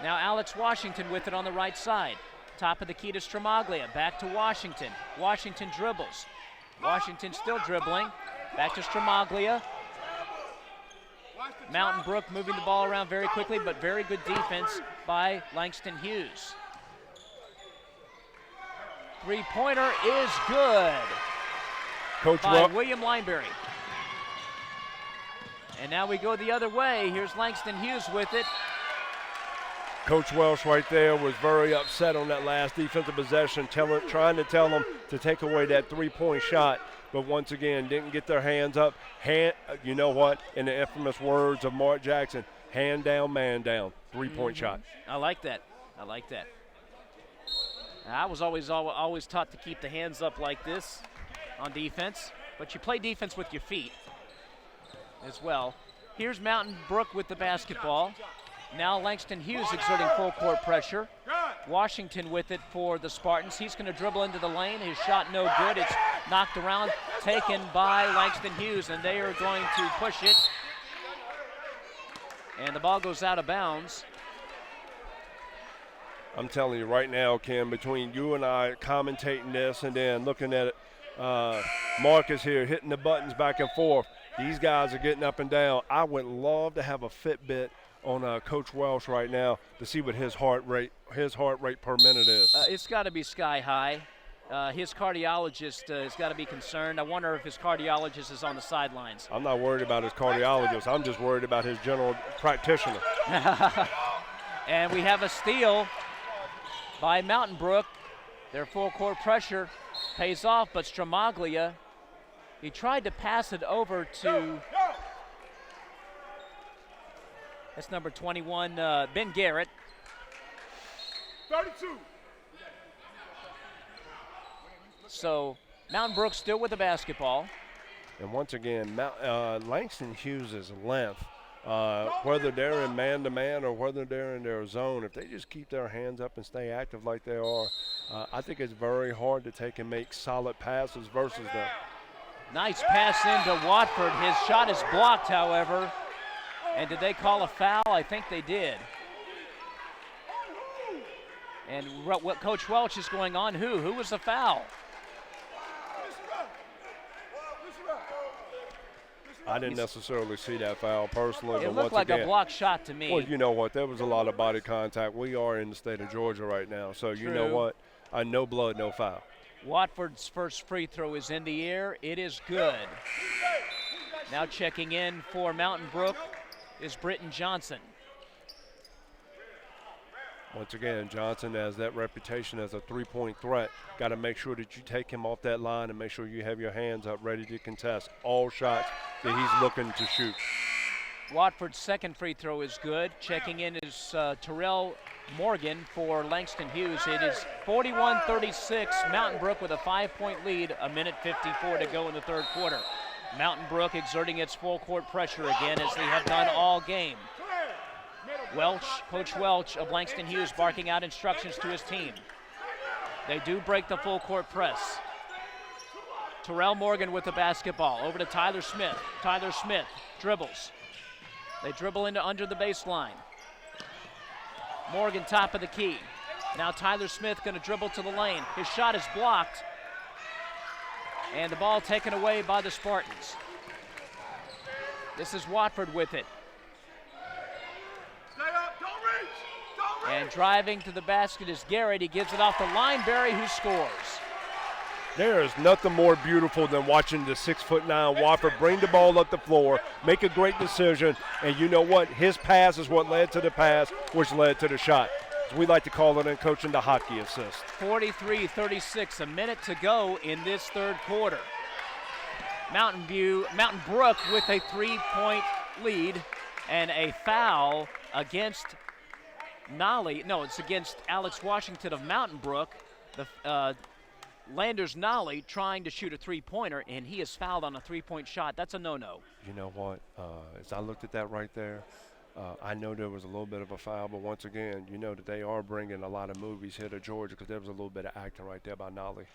Now Alex Washington with it on the right side. Top of the key to Stramaglia. Back to Washington. Washington dribbles. Washington still dribbling. Back to Stramaglia. Mountain Brook moving the ball around very quickly, but very good defense by Langston Hughes. Three-pointer is good Coach by William Lineberry. And now we go the other way. Here's Langston Hughes with it. Coach Welsh right there was very upset on that last defensive possession, trying to tell them to take away that three-point shot, but once again didn't get their hands up. You know what? In the infamous words of Mark Jackson, hand down, man down, three-point shot. I like that. I like that. I was always taught to keep the hands up like this on defense, but you play defense with your feet as well. Here's Mountain Brook with the basketball. Now Langston Hughes exerting full court pressure. Washington with it for the Spartans. He's going to dribble into the lane. His shot no good. It's knocked around, taken by Langston Hughes, and they are going to push it. And the ball goes out of bounds. I'm telling you right now, Ken, between you and I commentating this and then looking at it, Marcus here hitting the buttons back and forth. These guys are getting up and down. I would love to have a Fitbit on Coach Welsh right now to see what his heart rate per minute is. It's got to be sky high. His cardiologist has got to be concerned. I wonder if his cardiologist is on the sidelines. I'm not worried about his cardiologist. I'm just worried about his general practitioner. And we have a steal by Mountain Brook. Their full court pressure pays off, but Stramaglia, he tried to pass it over to, that's number 21, Ben Garrett. 32. So Mountain Brook still with the basketball. And once again, Langston Hughes' length, whether they're in man-to-man or whether they're in their zone, if they just keep their hands up and stay active like they are, I think it's very hard to take and make solid passes versus them. Nice pass into Watford. His shot is blocked, however. And did they call a foul? I think they did. And what Coach Welch is going on, who was the foul? I didn't necessarily see that foul personally. It but looked once like again, a block shot to me. Well, you know what? There was a lot of body contact. We are in the state of Georgia right now, so you know what? No blood, no foul. Watford's first free throw is in the air. It is good. Now checking in for Mountain Brook is Britton Johnson. Once again, Johnson has that reputation as a three-point threat. Got to make sure that you take him off that line and make sure you have your hands up ready to contest all shots that he's looking to shoot. Watford's second free throw is good. Checking in is Terrell Morgan for Langston Hughes. It is 41-36. Mountain Brook with a 5-point lead, a minute 54 to go in the third quarter. Mountain Brook exerting its full court pressure again as they have done all game. Coach Welch of Langston Hughes barking out instructions to his team. They do break the full court press. Terrell Morgan with the basketball over to Tyler Smith. Tyler Smith dribbles. They dribble into under the baseline. Morgan top of the key. Now Tyler Smith going to dribble to the lane. His shot is blocked. And the ball taken away by the Spartans. This is Watford with it. And driving to the basket is Garrett. He gives it off to Lineberry, who scores. There is nothing more beautiful than watching the 6'9" Watford bring the ball up the floor, make a great decision, and you know what? His pass is what led to the pass, which led to the shot. As we like to call it in coaching, the hockey assist. 43-36, a minute to go in this third quarter. Mountain Brook with a 3-point lead and a foul against it's against Alex Washington of Mountain Brook. The Landers Nolly trying to shoot a three-pointer, and he is fouled on a three-point shot. That's a no-no. You know what? As I looked at that right there, I know there was a little bit of a foul, but once again, you know that they are bringing a lot of movies here to Georgia because there was a little bit of acting right there by Nolly.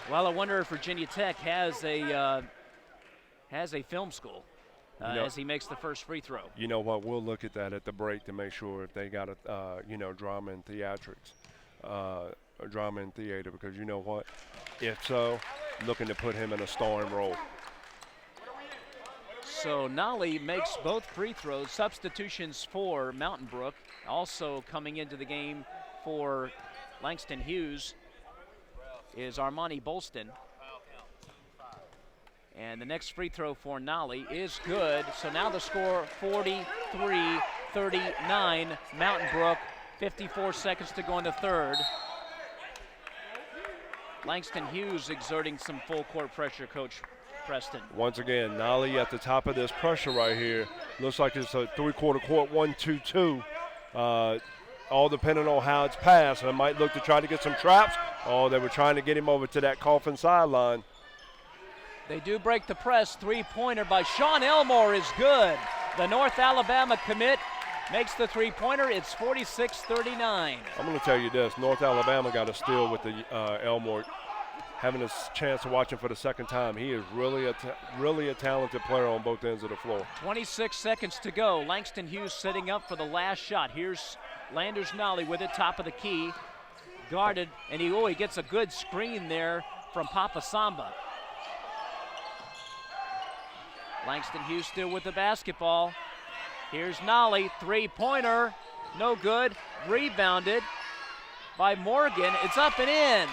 Well, I wonder if Virginia Tech has a film school. as he makes the first free throw. You know what? We'll look at that at the break to make sure if they got a, drama and theatrics, drama and theater, because you know what? If so, looking to put him in a starring role. So Nolly makes both free throws. Substitutions for Mountain Brook. Also coming into the game for Langston Hughes is Armani Bolston. And the next free throw for Nolly is good. So now the score 43-39. Mountain Brook, 54 seconds to go in the third. Langston Hughes exerting some full court pressure, Coach Preston. Once again, Nolly at the top of this pressure right here. Looks like it's a three-quarter court 1-2-2. All depending on how it's passed. They might look to try to get some traps. Oh, they were trying to get him over to that coffin sideline. They do break the press. Three-pointer by Sean Elmore is good. The North Alabama commit makes the three-pointer. It's 46-39. I'm going to tell you this. North Alabama got a steal with the Elmore. Having a chance to watch him for the second time. He is really a talented player on both ends of the floor. 26 seconds to go. Langston Hughes setting up for the last shot. Here's Landers Nolly with it, top of the key. Guarded, and he gets a good screen there from Papa Samba. Langston Hughes still with the basketball. Here's Nolly, three-pointer, no good. Rebounded by Morgan. It's up and in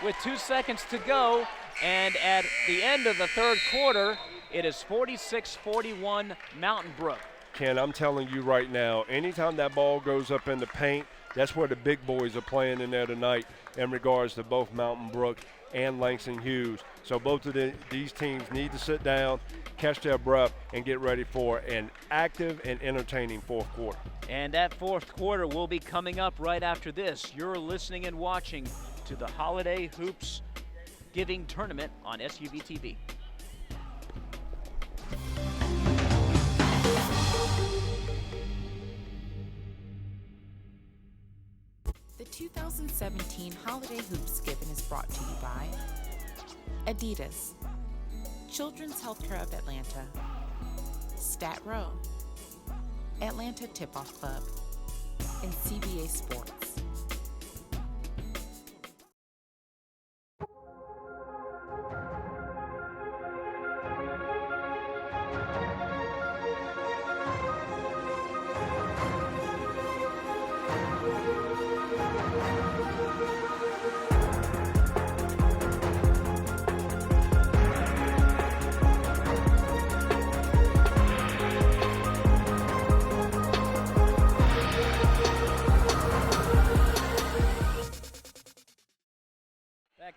with 2 seconds to go. And at the end of the third quarter, it is 46-41 Mountain Brook. Ken, I'm telling you right now, anytime that ball goes up in the paint, that's where the big boys are playing in there tonight in regards to both Mountain Brook and Langston Hughes. So both of these teams need to sit down, catch their breath, and get ready for an active and entertaining fourth quarter. And that fourth quarter will be coming up right after this. You're listening and watching to the Holiday Hoops Giving Tournament on SUV TV. The 2017 Holiday Hoopsgiving is brought to you by Adidas, Children's Healthcare of Atlanta, Stat Row, Atlanta Tip-Off Club, and CBA Sports.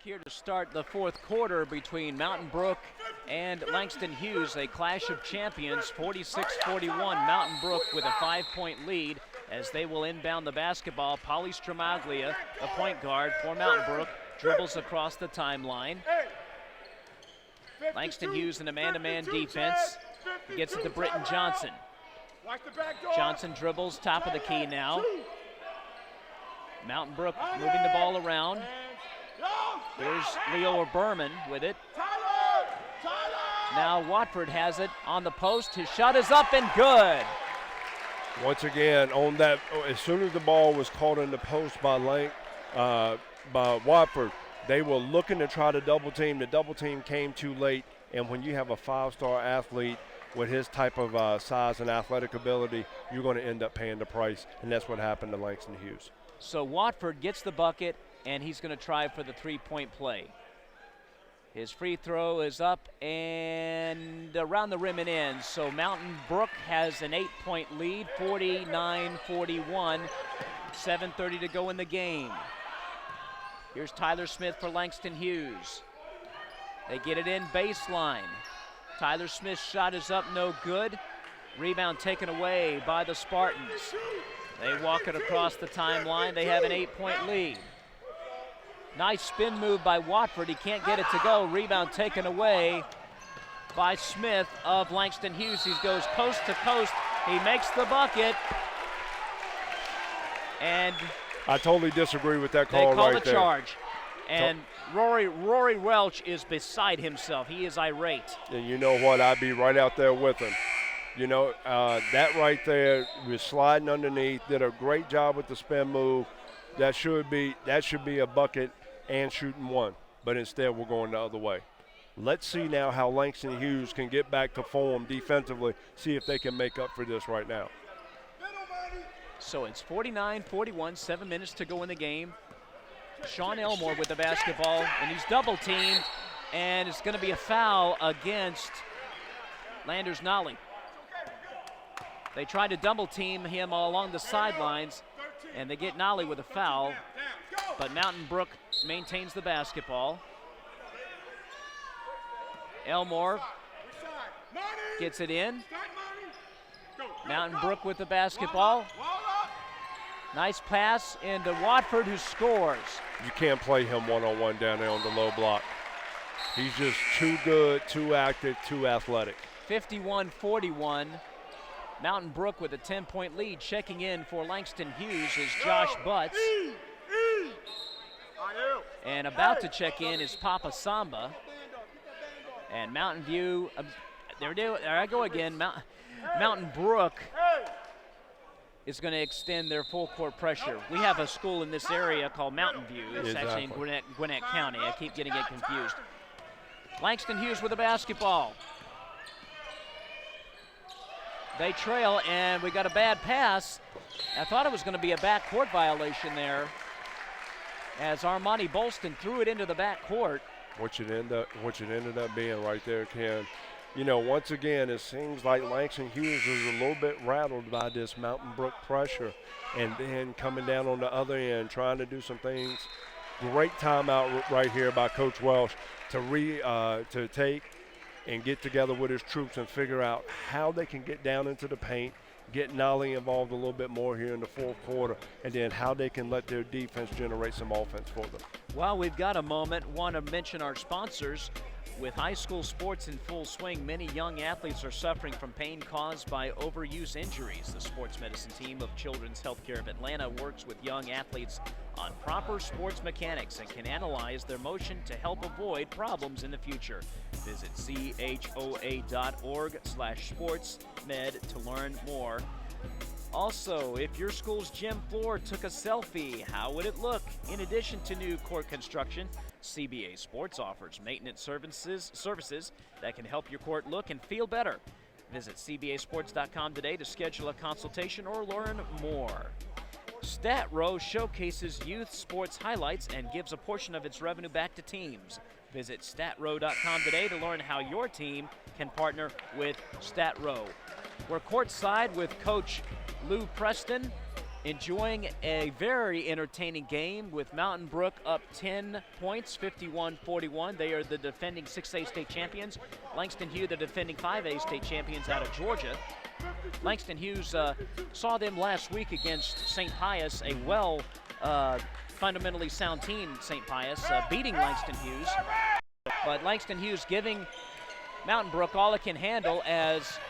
Here to start the fourth quarter between Mountain Brook and Langston Hughes, a clash of champions, 46-41. Mountain Brook with a 5-point lead as they will inbound the basketball. Pauly Stramaglia, a point guard for Mountain Brook, dribbles across the timeline. Langston Hughes in a man-to-man defense. He gets it to Britton Johnson. Johnson dribbles, top of the key now. Mountain Brook moving the ball around. Here's Leo Berman with it. Now Watford has it on the post. His shot is up and good. Once again, on that, as soon as the ball was caught in the post by Watford, they were looking to try to double team. The double team came too late, and when you have a five-star athlete with his type of size and athletic ability, you're going to end up paying the price, and that's what happened to Langston Hughes. So Watford gets the bucket, and he's going to try for the three-point play. His free throw is up and around the rim and in. So Mountain Brook has an 8-point lead, 49-41. 7:30 to go in the game. Here's Tyler Smith for Langston Hughes. They get it in baseline. Tyler Smith's shot is up, no good. Rebound taken away by the Spartans. They walk it across the timeline. They have an 8-point lead. Nice spin move by Watford. He can't get it to go. Rebound taken away by Smith of Langston Hughes. He goes coast to coast. He makes the bucket. And I totally disagree with that call right there. They call the charge. And Rory Welch is beside himself. He is irate. And you know what? I'd be right out there with him. You know, that right there was sliding underneath, did a great job with the spin move. That should be a bucket and shooting one, but instead we're going the other way. Let's see now how Langston Hughes can get back to form defensively, see if they can make up for this right now. So it's 49-41, 7 minutes to go in the game. Sean Elmore with the basketball, and he's double teamed, and it's going to be a foul against Landers Nolly. They try to double team him along the sidelines, and they get Nolly with a foul, but Mountain Brook maintains the basketball. Elmore gets it in. Mountain Brook with the basketball. Nice pass into Watford, who scores. You can't play him one-on-one down there on the low block. He's just too good, too active, too athletic. 51-41. Mountain Brook with a 10-point lead. Checking in for Langston Hughes is Josh Butts. And about to check in is Papa Samba. And Mountain View, there I go again. Mountain Brook is going to extend their full court pressure. We have a school in this area called Mountain View. It's actually in Gwinnett County. I keep getting it confused. Langston Hughes with the basketball. They trail, and we got a bad pass. I thought it was going to be a backcourt violation there, as Armani Bolston threw it into the backcourt. What it ended up being right there, Ken. You know, once again, it seems like Langston Hughes is a little bit rattled by this Mountain Brook pressure, and then coming down on the other end, trying to do some things. Great timeout right here by Coach Welsh to take and get together with his troops and figure out how they can get down into the paint, get Nolly involved a little bit more here in the fourth quarter, and then how they can let their defense generate some offense for them. Well, we've got a moment. Want to mention our sponsors. With high school sports in full swing, many young athletes are suffering from pain caused by overuse injuries. The sports medicine team of Children's Healthcare of Atlanta works with young athletes on proper sports mechanics and can analyze their motion to help avoid problems in the future. Visit choa.org/sportsmed to learn more. Also, if your school's gym floor took a selfie, how would it look? In addition to new court construction, CBA Sports offers maintenance services that can help your court look and feel better. Visit cbasports.com today to schedule a consultation or learn more. StatRow showcases youth sports highlights and gives a portion of its revenue back to teams. Visit statrow.com today to learn how your team can partner with StatRow. We're courtside with Coach Lou Preston, enjoying a very entertaining game with Mountain Brook up 10 points, 51-41. They are the defending 6A state champions. Langston Hughes, the defending 5A state champions out of Georgia. Langston Hughes saw them last week against St. Pius, a fundamentally sound team, St. Pius, beating Langston Hughes. But Langston Hughes giving Mountain Brook all it can handle as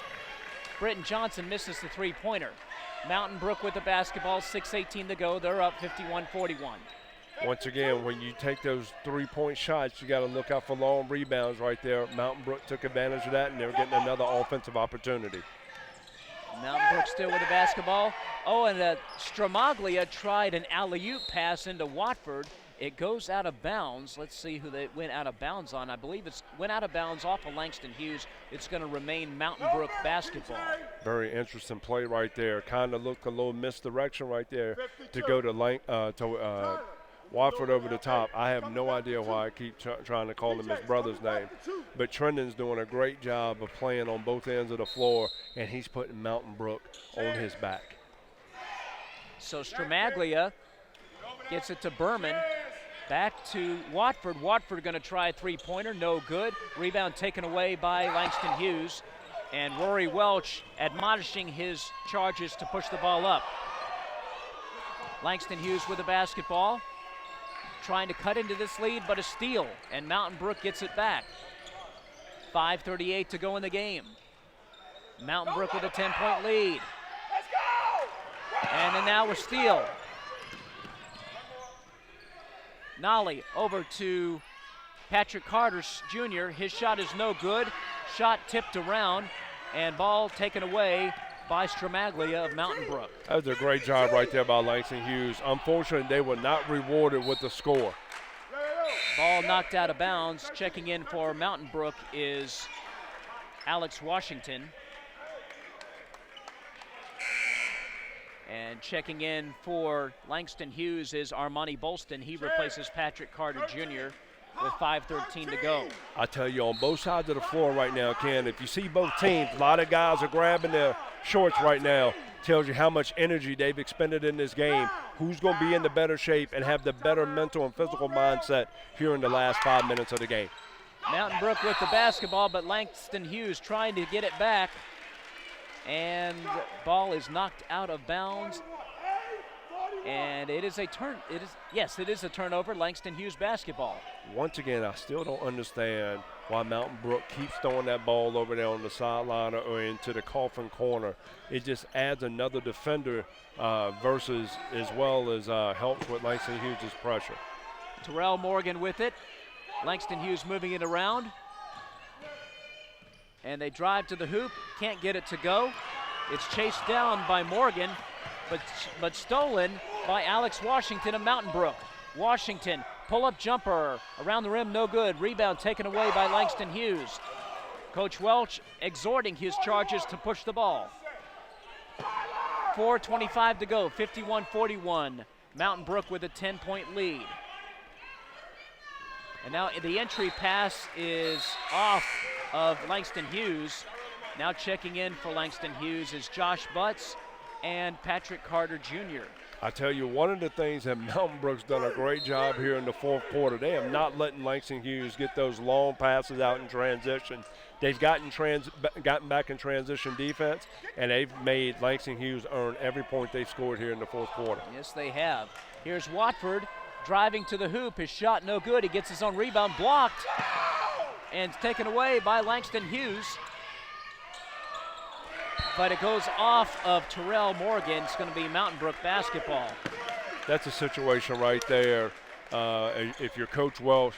Britton Johnson misses the three-pointer. Mountain Brook with the basketball, 6:18 to go. They're up 51-41. Once again, when you take those three-point shots, you got to look out for long rebounds right there. Mountain Brook took advantage of that, and they're getting another offensive opportunity. Mountain Brook still with the basketball. Oh, and Stramaglia tried an alley-oop pass into Watford. It goes out of bounds. Let's see who they went out of bounds on. I believe it went out of bounds off of Langston Hughes. It's going to remain Mountain Brook basketball. Very interesting play right there. Kind of looked a little misdirection right there to go to Watford over the top. I have no idea why I keep trying to call him his brother's name. But Trendon's doing a great job of playing on both ends of the floor, and he's putting Mountain Brook on his back. So Stramaglia gets it to Berman. Back to Watford. Watford going to try a three-pointer. No good. Rebound taken away by Langston Hughes. And Rory Welch admonishing his charges to push the ball up. Langston Hughes with the basketball. Trying to cut into this lead, but a steal. And Mountain Brook gets it back. 5:38 to go in the game. Mountain Brook with a 10-point lead. Let's go! And then now a steal. Nolly over to Patrick Carter Jr. His shot is no good. Shot tipped around, And ball taken away by Stramaglia of Mountain Brook. That was a great job right there by Langston Hughes. Unfortunately, they were not rewarded with the score. Ball knocked out of bounds. Checking in for Mountain Brook is Alex Washington. And checking in for Langston Hughes is Armani Bolston. He replaces Patrick Carter Jr. with 5:13 to go. I tell you, on both sides of the floor right now, Ken, if you see both teams, a lot of guys are grabbing their shorts right now. Tells you how much energy they've expended in this game, who's going to be in the better shape and have the better mental and physical mindset here in the last 5 minutes of the game. Mountain Brook with the basketball, but Langston Hughes trying to get it back. And ball is knocked out of bounds. And it is a a turnover. Langston Hughes basketball. Once again, I still don't understand why Mountain Brook keeps throwing that ball over there on the sideline or into the coffin corner. It just adds another defender versus as well as helps with Langston Hughes' pressure. Terrell Morgan with it. Langston Hughes moving it around. And they drive to the hoop, can't get it to go. It's chased down by Morgan, but stolen by Alex Washington of Mountain Brook. Washington, pull-up jumper, around the rim, no good. Rebound taken away by Langston Hughes. Coach Welch exhorting his Chargers to push the ball. 4:25 to go, 51-41. Mountain Brook with a 10-point lead. And now the entry pass is off of Langston Hughes. Now checking in for Langston Hughes is Josh Butts and Patrick Carter Jr. I tell you, one of the things that Mountain Brook's done a great job here in the fourth quarter, they have not letting Langston Hughes get those long passes out in transition. They've gotten back in transition defense, and they've made Langston Hughes earn every point they scored here in the fourth quarter. Yes, they have. Here's Watford driving to the hoop. His shot no good. He gets his own rebound blocked and taken away by Langston Hughes. But it goes off of Terrell Morgan. It's going to be Mountain Brook basketball. That's a situation right there. If you're Coach Welch,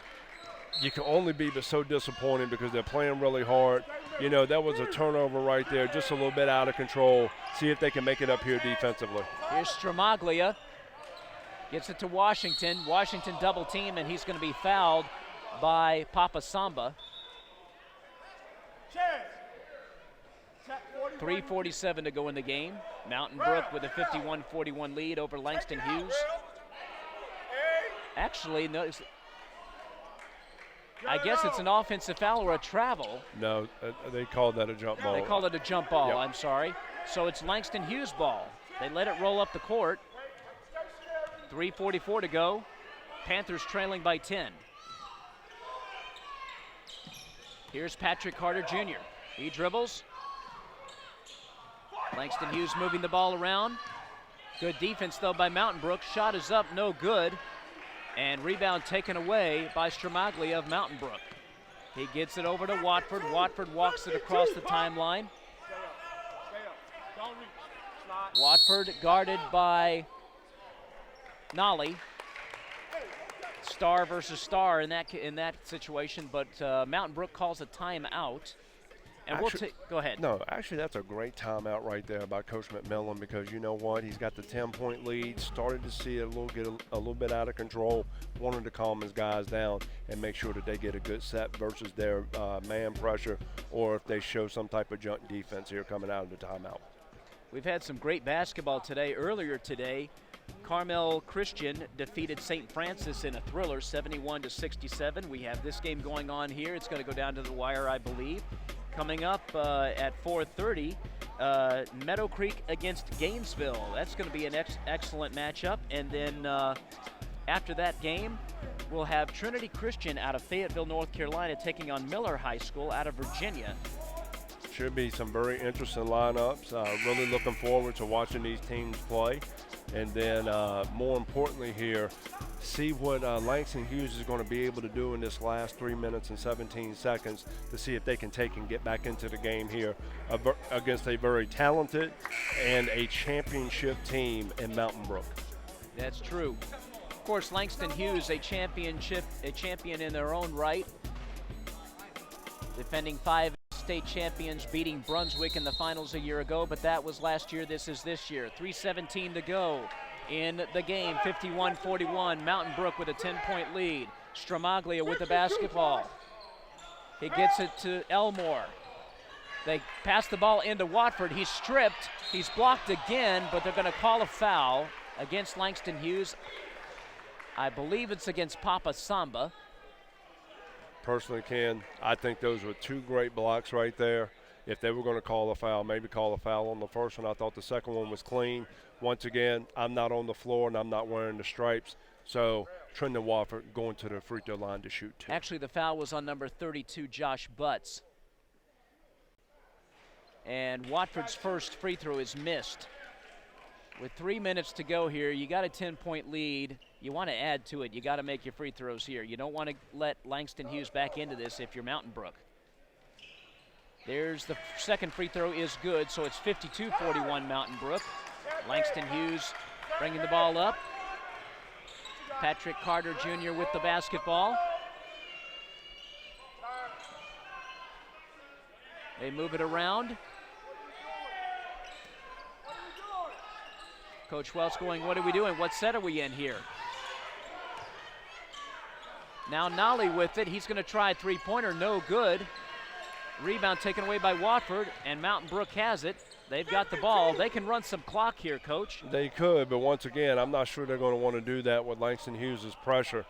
you can only be but so disappointed because they're playing really hard. You know, that was a turnover right there, just a little bit out of control. See if they can make it up here defensively. Here's Stramaglia. Gets it to Washington. Washington double team, and he's going to be fouled by Papa Samba. 3:47 to go in the game. Mountain Brook with a 51-41 lead over Langston Hughes. Actually, notice, I guess it's an offensive foul or a travel. No, they called that a jump ball. They called it a jump ball, Yep. I'm sorry. So it's Langston Hughes' ball. They let it roll up the court. 3:44 to go. Panthers trailing by 10. Here's Patrick Carter Jr. He dribbles. Langston Hughes moving the ball around. Good defense, though, by Mountain Brook. Shot is up, no good. And rebound taken away by Stramaglia of Mountain Brook. He gets it over to Watford. Watford walks it across the timeline. Watford guarded by Nolly. Star versus star in that situation, but Mountain Brook calls a timeout. And go ahead. No, actually, that's a great timeout right there by Coach McMillan because you know what? He's got the 10-point lead, started to see it get a little bit out of control, wanted to calm his guys down and make sure that they get a good set versus their man pressure or if they show some type of junk defense here coming out of the timeout. We've had some great basketball today. Earlier today, Carmel Christian defeated St. Francis in a thriller, 71-67. We have this game going on here. It's going to go down to the wire, I believe. Coming up at 4:30, Meadow Creek against Gainesville. That's going to be an excellent matchup. And then after that game, we'll have Trinity Christian out of Fayetteville, North Carolina, taking on Miller High School out of Virginia. Should be some very interesting lineups. Really looking forward to watching these teams play. And then more importantly here, see what Langston Hughes is going to be able to do in this last 3 minutes and 17 seconds to see if they can take and get back into the game here against a very talented and a championship team in Mountain Brook. That's true. Of course, Langston Hughes, a champion in their own right, defending 5 state state champions beating Brunswick in the finals a year ago, but that was last year. This is this year. 3:17 to go in the game. 51-41. Mountain Brook with a 10-point lead. Stramaglia with the basketball. He gets it to Elmore. They pass the ball into Watford. He's stripped. He's blocked again, but they're going to call a foul against Langston Hughes. I believe it's against Papa Samba. Personally, Ken, I think those were two great blocks right there. If they were going to call a foul, maybe call a foul on the first one. I thought the second one was clean. Once again, I'm not on the floor and I'm not wearing the stripes. So Trenton Watford going to the free throw line to shoot two. Actually, the foul was on number 32, Josh Butts. And Watford's first free throw is missed. With 3 minutes to go here, you got a 10-point lead. You want to add to it. You got to make your free throws here. You don't want to let Langston Hughes back into this if you're Mountain Brook. There's the second free throw is good, so it's 52-41 Mountain Brook. Langston Hughes bringing the ball up. Patrick Carter Jr. with the basketball. They move it around. Coach Welch going, what are we doing? What set are we in here? Now Nolly with it. He's going to try a three-pointer. No good. Rebound taken away by Watford, and Mountain Brook has it. They've got the ball. They can run some clock here, Coach. They could, but once again, I'm not sure they're going to want to do that with Langston Hughes' pressure,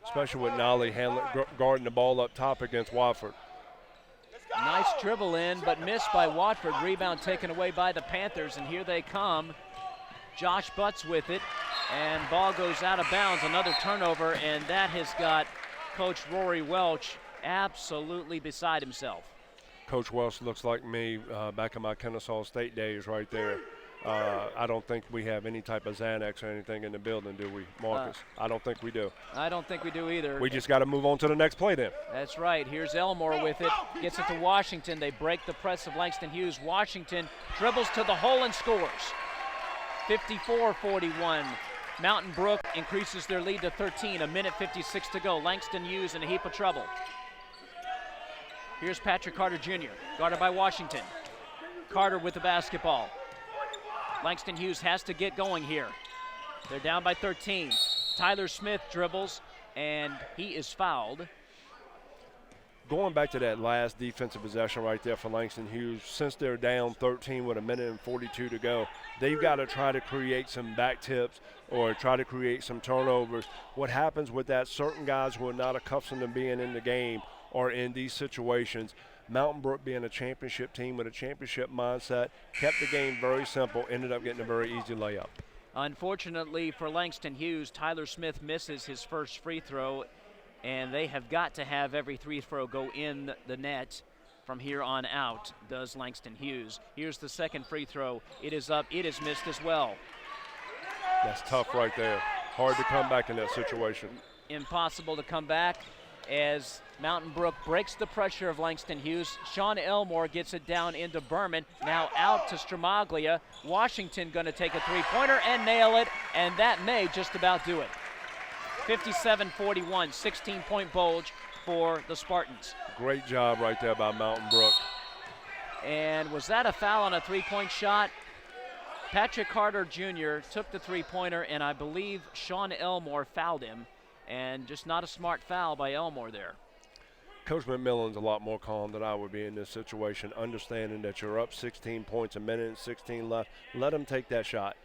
especially with Nolly guarding the ball up top against Watford. Nice dribble in, but missed by Watford. Rebound taken away by the Panthers, and here they come. Josh Butts with it, and ball goes out of bounds. Another turnover, and that has got Coach Rory Welch absolutely beside himself. Coach Welch looks like me back in my Kennesaw State days right there. I don't think we have any type of Xanax or anything in the building, do we, Marcus? I don't think we do. I don't think we do either. We just got to move on to the next play then. That's right. Here's Elmore with it. Gets it to Washington. They break the press of Langston Hughes. Washington dribbles to the hole and scores. 54-41. Mountain Brook increases their lead to 13. A minute 56 to go. Langston Hughes in a heap of trouble. Here's Patrick Carter Jr., guarded by Washington. Carter with the basketball. Langston Hughes has to get going here. They're down by 13. Tyler Smith dribbles, and he is fouled. Going back to that last defensive possession right there for Langston Hughes, since they're down 13 with a minute and 42 to go, they've got to try to create some back tips or try to create some turnovers. What happens with that, certain guys who are not accustomed to being in the game or in these situations, Mountain Brook being a championship team with a championship mindset, kept the game very simple, ended up getting a very easy layup. Unfortunately for Langston Hughes, Tyler Smith misses his first free throw, and they have got to have every free throw go in the net from here on out, does Langston Hughes. Here's the second free throw. It is up. It is missed as well. That's tough right there. Hard to come back in that situation. Impossible to come back as Mountain Brook breaks the pressure of Langston Hughes. Sean Elmore gets it down into Berman. Now out to Stramaglia. Washington going to take a three-pointer and nail it, and that may just about do it. 57-41, 16-point bulge for the Spartans. Great job right there by Mountain Brook. And was that a foul on a three-point shot? Patrick Carter Jr. took the three-pointer, and I believe Sean Elmore fouled him, and just not a smart foul by Elmore there. Coach McMillan's a lot more calm than I would be in this situation, understanding that you're up 16 points, a minute and 16 left. Let him take that shot.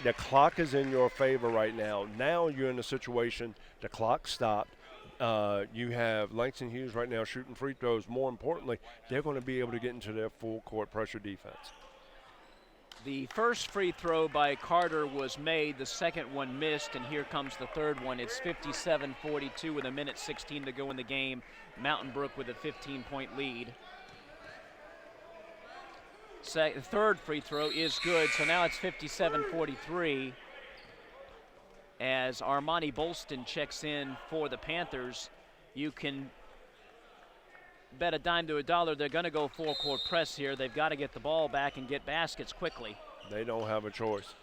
The clock is in your favor right now. Now you're in a situation, the clock stopped. You have Langston Hughes right now shooting free throws. More importantly, they're going to be able to get into their full court pressure defense. The first free throw by Carter was made. The second one missed, and here comes the third one. It's 57-42 with a minute 16 to go in the game. Mountain Brook with a 15-point lead. Third free throw is good, so now it's 57-43 as Armani Bolston checks in for the Panthers. You can bet a dime to a dollar they're going to go full-court press here. They've got to get the ball back and get baskets quickly. They don't have a choice.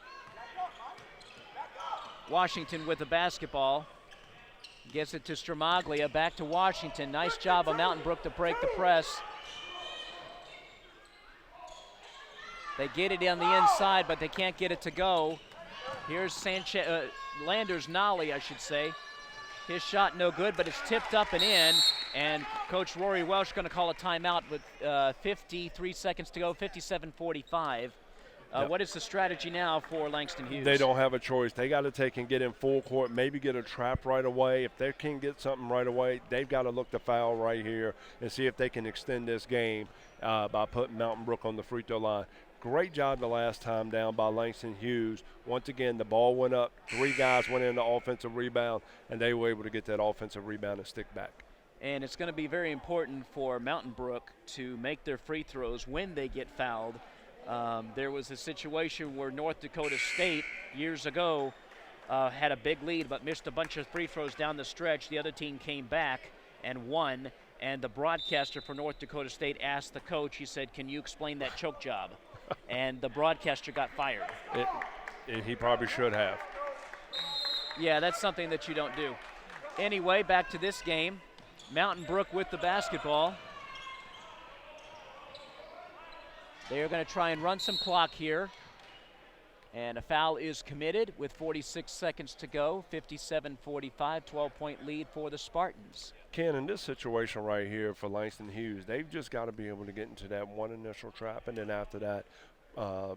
Washington with the basketball. Gets it to Stramaglia, back to Washington. Nice job of Mountain Brook to break the press. They get it on the inside, but they can't get it to go. Here's Lander's nollie, I should say. His shot no good, but it's tipped up and in. And Coach Rory Welsh going to call a timeout with 53 seconds to go, 57:45. Yep. What is the strategy now for Langston Hughes? They don't have a choice. They got to take and get in full court, maybe get a trap right away. If they can get something right away, they've got to look to foul right here and see if they can extend this game by putting Mountain Brook on the free throw line. Great job the last time down by Langston Hughes. Once again, the ball went up. 3 guys went in the offensive rebound, and they were able to get that offensive rebound and stick back. And it's going to be very important for Mountain Brook to make their free throws when they get fouled. There was a situation where North Dakota State years ago had a big lead but missed a bunch of free throws down the stretch. The other team came back and won, and the broadcaster for North Dakota State asked the coach, he said, "Can you explain that choke job?" And the broadcaster got fired. He probably should have. Yeah, that's something that you don't do. Anyway, back to this game. Mountain Brook with the basketball. They are going to try and run some clock here. And a foul is committed with 46 seconds to go. 57-45, 12-point lead for the Spartans. Ken, in this situation right here for Langston Hughes, they've just got to be able to get into that one initial trap, and then after that,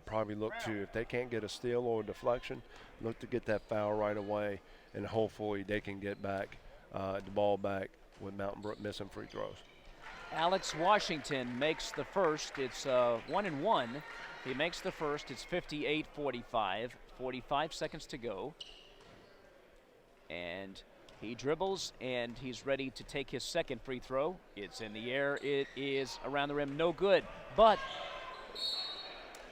probably look to, if they can't get a steal or a deflection, look to get that foul right away, and hopefully they can get back the ball back with Mountain Brook missing free throws. Alex Washington makes the first. It's 1-1. He makes the first. It's 58-45. 45 seconds to go. And he dribbles, and he's ready to take his second free throw. It's in the air. It is around the rim. No good. But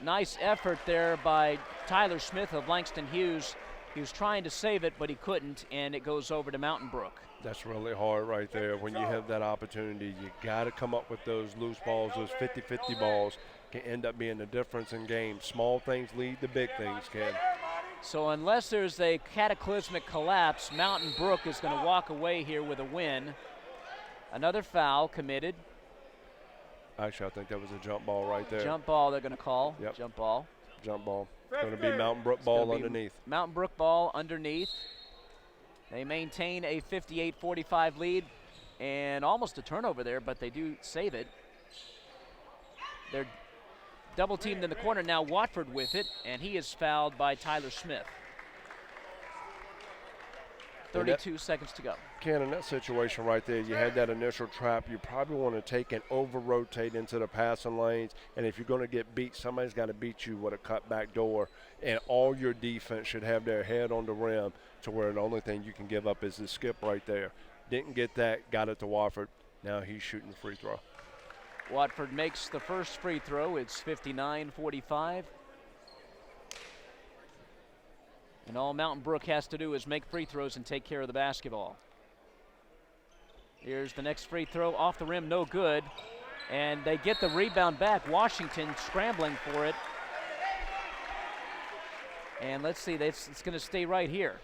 nice effort there by Tyler Smith of Langston Hughes. He was trying to save it, but he couldn't, and it goes over to Mountain Brook. That's really hard right there. When you have that opportunity, you got to come up with those loose balls, those 50-50 balls can end up being the difference in games. Small things lead to big things, Ken. So unless there's a cataclysmic collapse, Mountain Brook is going to walk away here with a win. Another foul committed. Actually, I think that was a jump ball right there. Jump ball they're going to call. Yep. Jump ball. Jump ball. It's going to be Mountain Brook ball underneath. Mountain Brook ball underneath. They maintain a 58-45 lead and almost a turnover there, but they do save it. They're double teamed in the corner now. Watford with it, and he is fouled by Tyler Smith. 32 seconds to go. Ken, in that situation right there, you had that initial trap. You probably want to take and over-rotate into the passing lanes, and if you're going to get beat, somebody's got to beat you with a cut-back door, and all your defense should have their head on the rim to where the only thing you can give up is the skip right there. Didn't get that, got it to Watford. Now he's shooting the free throw. Watford makes the first free throw. It's 59-45. And all Mountain Brook has to do is make free throws and take care of the basketball. Here's the next free throw off the rim, no good. And they get the rebound back. Washington scrambling for it. And let's see, it's going to stay right here.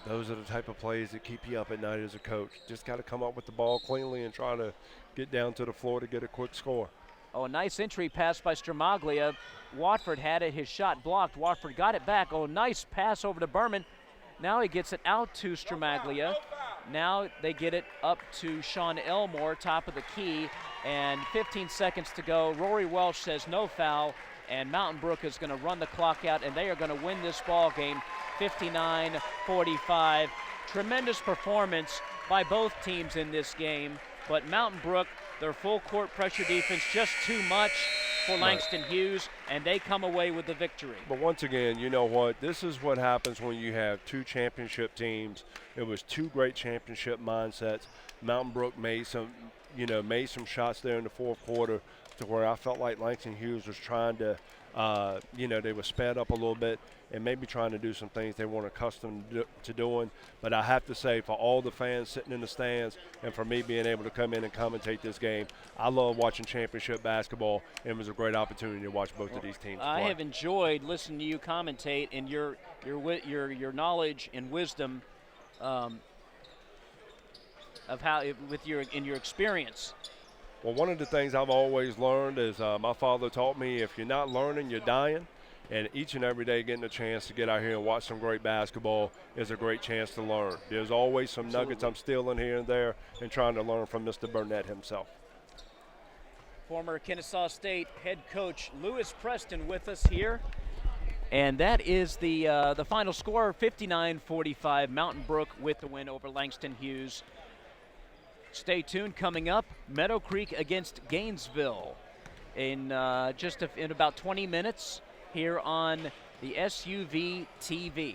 Those are the type of plays that keep you up at night as a coach. Just got to come up with the ball cleanly and try to get down to the floor to get a quick score. Oh, a nice entry pass by Stromaglia. Watford had it, his shot blocked. Watford got it back. Oh, nice pass over to Berman. Now he gets it out to Stromaglia. Now they get it up to Sean Elmore, top of the key, and 15 seconds to go. Rory Welsh says no foul, and Mountain Brook is going to run the clock out, and they are going to win this ball game 59-45. Tremendous performance by both teams in this game, but Mountain Brook, their full court pressure defense, just too much for Langston Hughes, and they come away with the victory. But once again, you know what? This is what happens when you have two championship teams. It was two great championship mindsets. Mountain Brook made some shots there in the fourth quarter to where I felt like Langston Hughes was trying to, they were sped up a little bit and maybe trying to do some things they weren't accustomed to doing. But I have to say, for all the fans sitting in the stands and for me being able to come in and commentate this game, I love watching championship basketball, and it was a great opportunity to watch both of these teams play. I have enjoyed listening to you commentate and your knowledge and wisdom of how in your experience. Well, one of the things I've always learned is my father taught me, if you're not learning, you're dying. And each and every day getting a chance to get out here and watch some great basketball is a great chance to learn. There's always some nuggets I'm stealing here and there and trying to learn from Mr. Burnett himself. Former Kennesaw State head coach Lewis Preston with us here. And that is the final score, 59-45. Mountain Brook with the win over Langston Hughes. Stay tuned. Coming up, Meadow Creek against Gainesville in about 20 minutes here on the SUV TV.